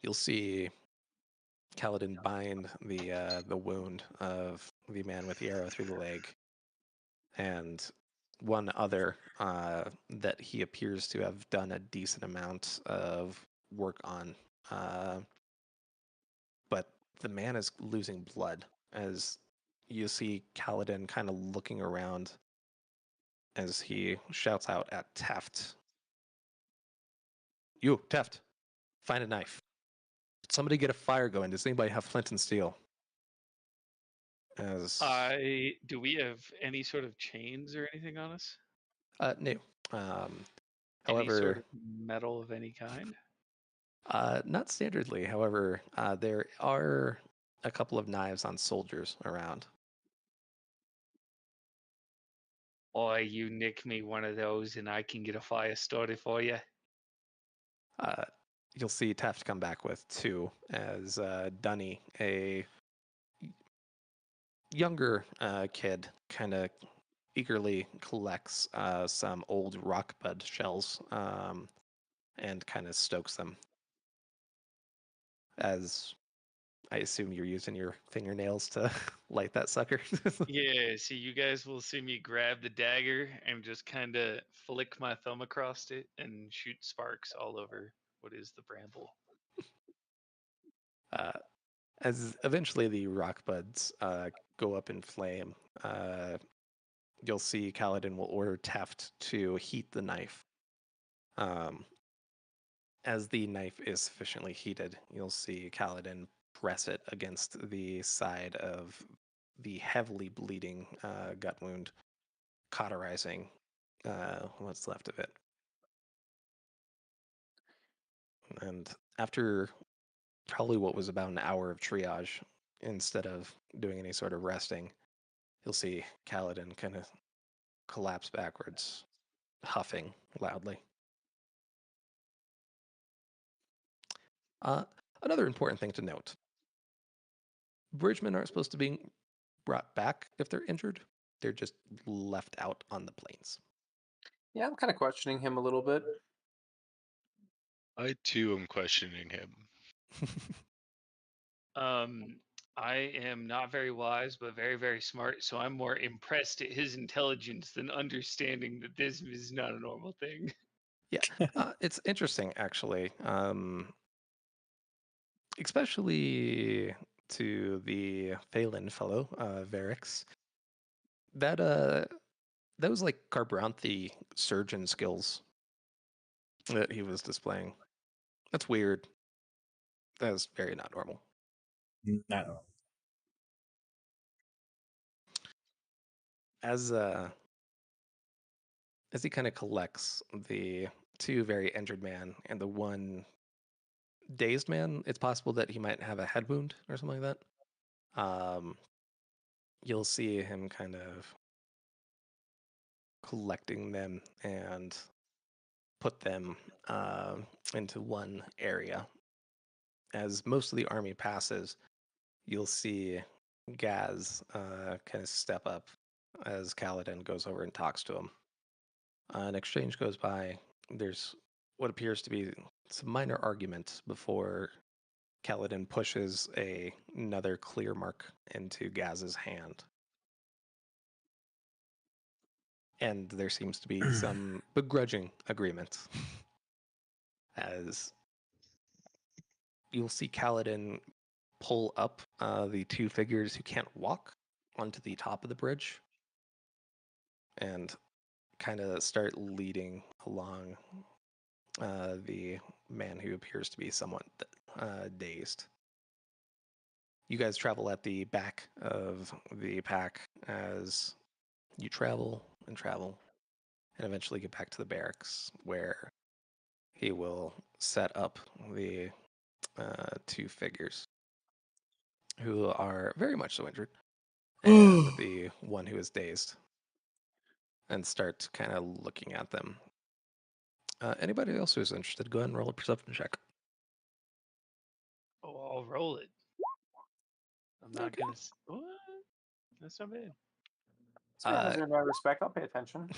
You'll see Kaladin bind the wound of the man with the arrow through the leg, and one other that he appears to have done a decent amount of work on. But the man is losing blood as you see Kaladin kind of looking around as he shouts out at Teft. You, Teft, find a knife. Somebody get a fire going. Does anybody have flint and steel? As do we have any sort of chains or anything on us? No. Any sort However, of metal of any kind? not standardly. However, there are a couple of knives on soldiers around. Or you nick me one of those and I can get a fire started for you. You'll see Taft come back with two as Dunny, a younger kid, kind of eagerly collects some old rockbud shells and kind of stokes them. As I assume you're using your fingernails to light that sucker. Yeah, so you guys will see me grab the dagger and just kind of flick my thumb across it and shoot sparks all over what is the bramble. As eventually the rock buds go up in flame, you'll see Kaladin will order Teft to heat the knife. As the knife is sufficiently heated, you'll see Kaladin press it against the side of the heavily bleeding gut wound, cauterizing what's left of it. And after probably what was about an hour of triage, instead of doing any sort of resting, you'll see Kaladin kind of collapse backwards, huffing loudly. Another important thing to note. Bridgemen aren't supposed to be brought back if they're injured. They're just left out on the plains. Yeah, I'm kind of questioning him a little bit. I too am questioning him. I am not very wise, but very, very smart. So I'm more impressed at his intelligence than understanding that this is not a normal thing. Yeah, it's interesting actually, especially to the Phelan fellow, Varix. That was like Carbranthi surgeon skills that he was displaying. That's weird. That's very not normal. No. As he kind of collects the two very injured man and the one dazed man, it's possible that he might have a head wound or something like that. You'll see him kind of collecting them and put them into one area. As most of the army passes, you'll see Gaz kind of step up as Kaladin goes over and talks to him. An exchange goes by. There's what appears to be some minor argument before Kaladin pushes another clear mark into Gaz's hand. And there seems to be some begrudging agreement. As you'll see Kaladin pull up the two figures who can't walk onto the top of the bridge and kind of start leading along the man who appears to be somewhat dazed. You guys travel at the back of the pack as you travel and travel and eventually get back to the barracks where he will set up the two figures who are very much so injured, and the one who is dazed, and start kind of looking at them. Anybody else who's interested, go ahead and roll a perception check. Oh, I'll roll it. I'm not Okay. gonna. What? That's not bad. This man has earned my respect. I'll pay attention.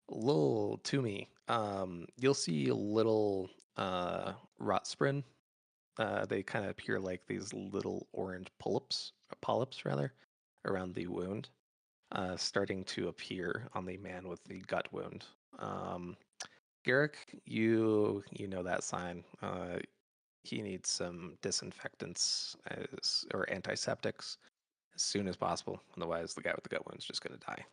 Little to me, you'll see little rot sprin. They kind of appear like these little orange polyps rather, around the wound, starting to appear on the man with the gut wound. Garrick, you know that sign. He needs some disinfectants or antiseptics as soon as possible. Otherwise, the guy with the gut wound's just going to die.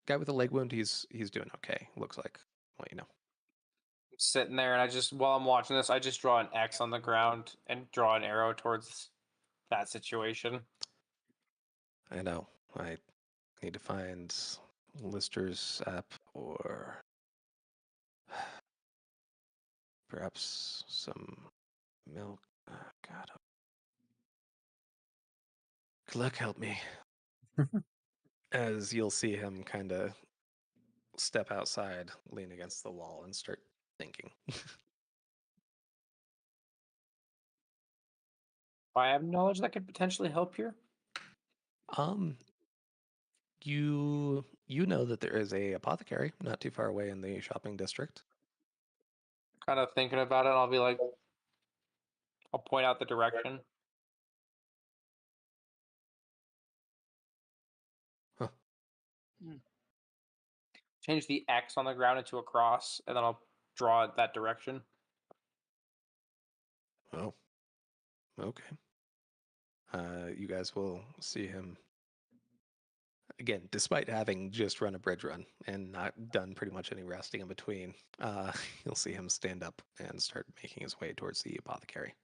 Guy with the leg wound, he's doing okay. Looks like. Well, you know. Sitting there, and I just, while I'm watching this, I just draw an X on the ground and draw an arrow towards that situation. I know. I need to find Lister's app or perhaps some milk. God. Luck help me. As you'll see him kind of step outside, lean against the wall, and start thinking. I have knowledge that could potentially help here. Um, you know that there is a apothecary not too far away in the shopping district. Kind of thinking about it, I'll be like, I'll point out the direction. Huh. Change the X on the ground into a cross, and then I'll draw it that direction. Oh. Okay. You guys will see him again, despite having just run a bridge run and not done pretty much any resting in between. You'll see him stand up and start making his way towards the apothecary.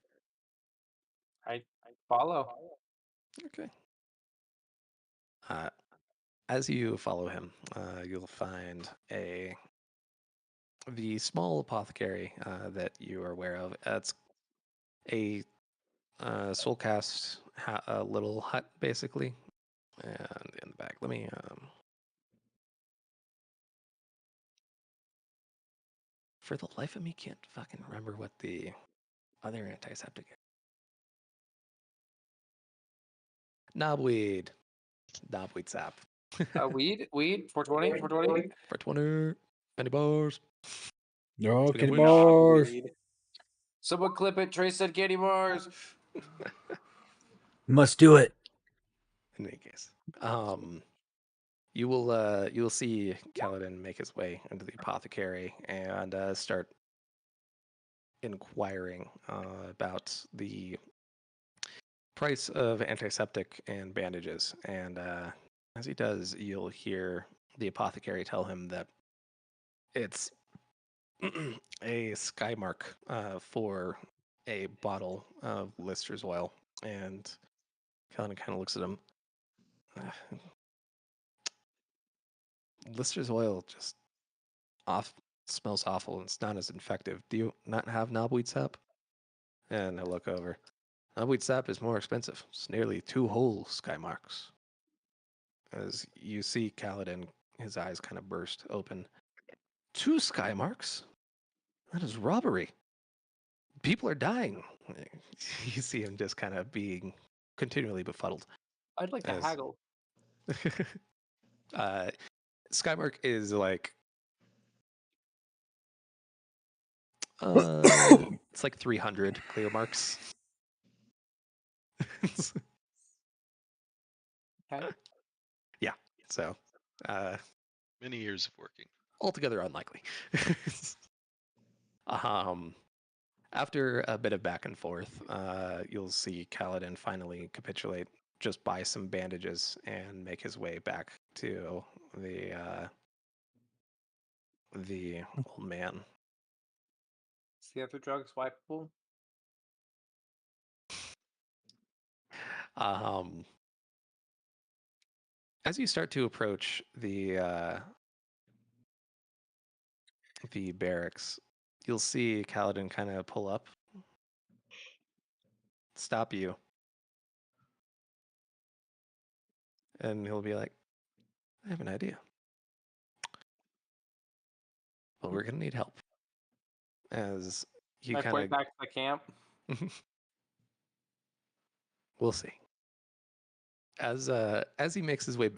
I follow. Okay. As you follow him, you'll find the small apothecary that you are aware of. It's a soulcast little hut, basically. And in the back, let me. For the life of me, can't fucking remember what the other antiseptic is. Knobweed sap. Weed, 420, 420. For 20 penny bars. No, Take a candy wish. bars. Someone clip it. Trace said candy bars. Must do it. In any case, you will see Kaladin make his way into the apothecary and start inquiring about the price of antiseptic and bandages. And as he does, you'll hear the apothecary tell him that it's a sky mark for a bottle of Lister's oil. And Kaladin kind of looks at him. Lister's oil just smells awful and it's not as effective. Do you not have knobweed sap? And I look over. Knobweed sap is more expensive. It's nearly 2 whole sky marks. As you see Kaladin, his eyes kind of burst open. 2 sky marks? That is robbery. People are dying. You see him just kind of being continually befuddled. I'd like to haggle. Skymark is like it's like 300 clear marks. Okay. Yeah. So Many years of working. altogether unlikely. After a bit of back and forth, you'll see Kaladin finally capitulate, just buy some bandages and make his way back to the old man. Is the other drugs wipeable? As you start to approach the barracks, you'll see Kaladin kind of pull up, stop you, and he'll be like, I have an idea. But we're going to need help. As you I kind point of... back to the camp. We'll see. As he makes his way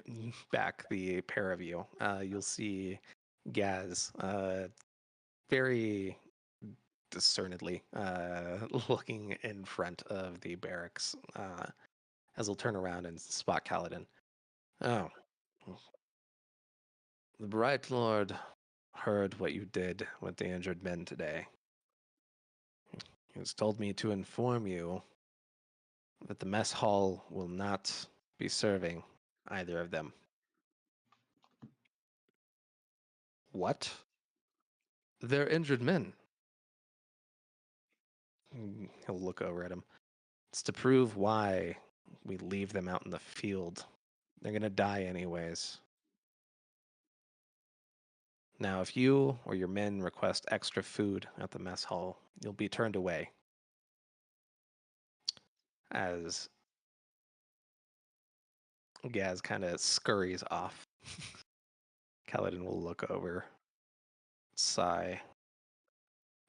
back, the pair of you, you'll see Gaz very discernedly looking in front of the barracks as he'll turn around and spot Kaladin. Oh. The Bright Lord heard what you did with the injured men today. He has told me to inform you that the mess hall will not be serving either of them. What? They're injured men. He'll look over at him. It's to prove why we leave them out in the field. They're going to die anyways. Now, if you or your men request extra food at the mess hall, you'll be turned away. As Gaz kind of scurries off. Kaladin will look over, sigh,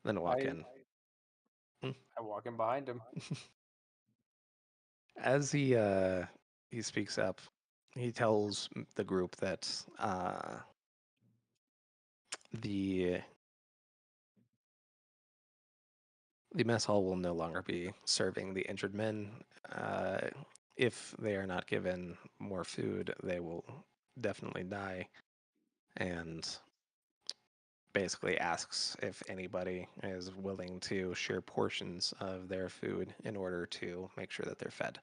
then walk in. I walk in behind him. As he speaks up, he tells the group that the mess hall will no longer be serving the injured men. If they are not given more food, they will definitely die. And basically asks if anybody is willing to share portions of their food in order to make sure that they're fed.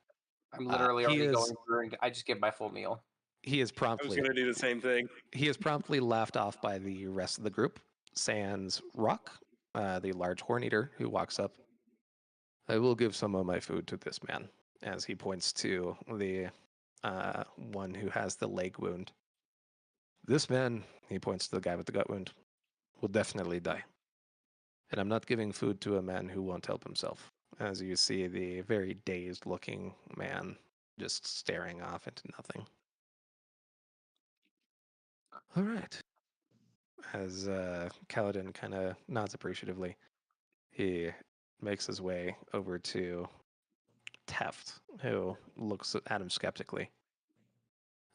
I'm literally already is- going through and I just give my full meal. He is I was promptly going to do the same thing. he is promptly laughed off by the rest of the group. Sans Rock, the large horn eater, who walks up. I will give some of my food to this man, as he points to the one who has the leg wound. This man, he points to the guy with the gut wound, will definitely die. And I'm not giving food to a man who won't help himself. As you see the very dazed looking man just staring off into nothing. All right. As Kaladin kind of nods appreciatively, he makes his way over to Teft, who looks at him skeptically.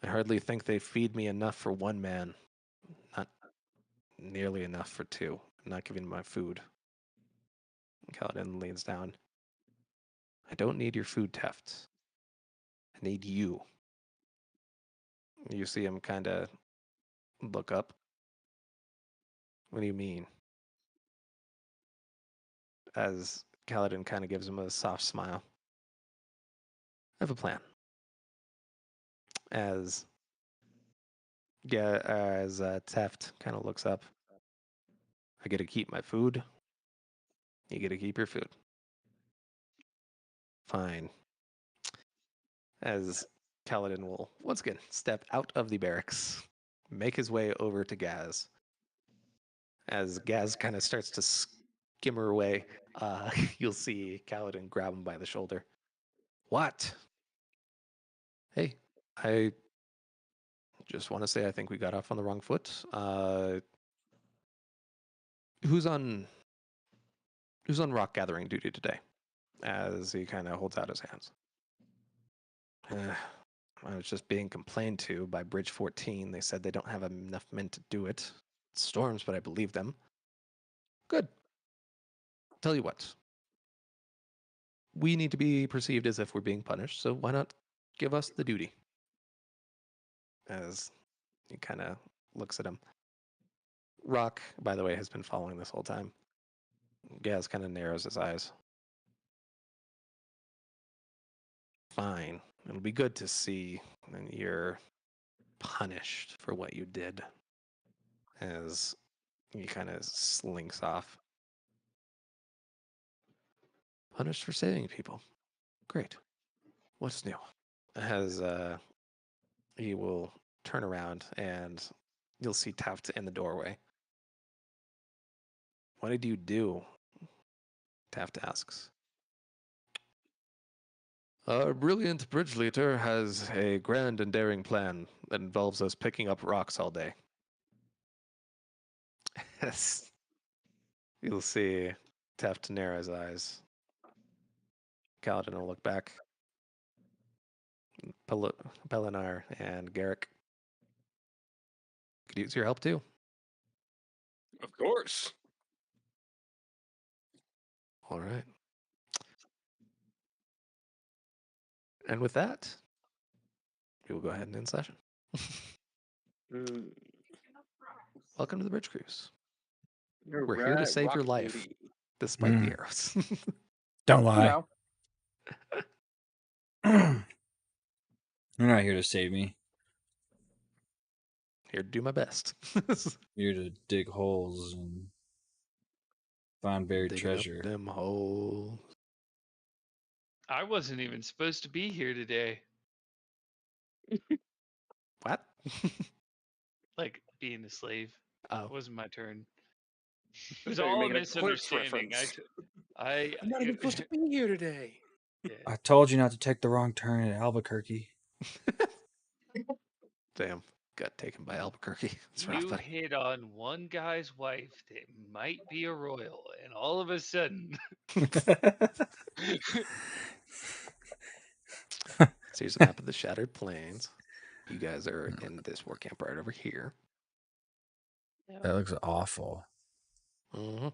I hardly think they feed me enough for one man. Not nearly enough for two. I'm not giving my food. Kaladin leans down. I don't need your food, Teft. I need you. You see him kind of look up. What do you mean? As Kaladin kind of gives him a soft smile. I have a plan. As Teft kind of looks up. I get to keep my food. You get to keep your food. Fine. As Kaladin will once again step out of the barracks, make his way over to Gaz. As Gaz kind of starts to skimmer away, you'll see Kaladin grab him by the shoulder. What? Hey, I just want to say I think we got off on the wrong foot. Who's on rock gathering duty today? As he kind of holds out his hands. I was just being complained to by Bridge 14. They said they don't have enough men to do it. It's storms, but I believe them. Good. Tell you what. We need to be perceived as if we're being punished, so why not give us the duty? As he kind of looks at him. Rock, by the way, has been following this whole time. Gaz kind of narrows his eyes. Fine. It'll be good to see that you're punished for what you did. As he kind of slinks off. Punished for saving people. Great. What's new? As he will turn around and you'll see Taft in the doorway. What did you do? Taft asks. Our brilliant bridge leader has a grand and daring plan that involves us picking up rocks all day. Yes. You'll see Taft narrow his eyes. Kaladin will look back. Pelinar and Garrick could use your help too. Of course. All right. And with that, we will go ahead and end session. Welcome to the Bridge Cruise. We're here to save your life, despite the arrows. Don't lie. You're not here to save me. Here to do my best. Here to dig holes and find buried Digging treasure. up them holes. I wasn't even supposed to be here today. What? Like being a slave. Oh. It wasn't my turn. It was Thought you were all a making a Clerks misunderstanding. reference. I'm not even supposed to be here today. Yeah. I told you not to take the wrong turn at Albuquerque. Damn. Got taken by Albuquerque. That's rough, You buddy. hit on one guy's wife that might be a royal, and all of a sudden, So here's a map of the Shattered Plains. You guys are in this war camp right over here. That looks awful. Mm-hmm.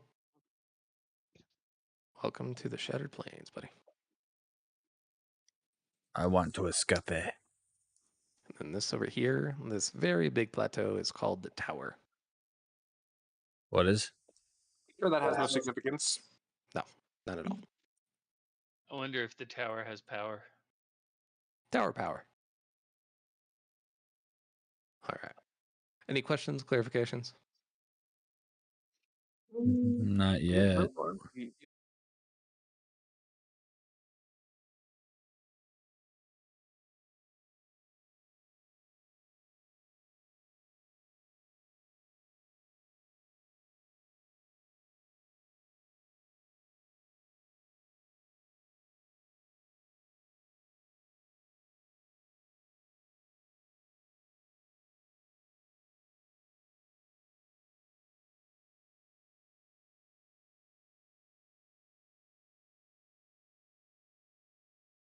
Welcome to the Shattered Plains, buddy. I want to escape. And this over here, this very big plateau is called the Tower. What is? Sure, that has no significance. No, not at all. I wonder if the tower has power. Tower power. All right. Any questions, clarifications? Not yet.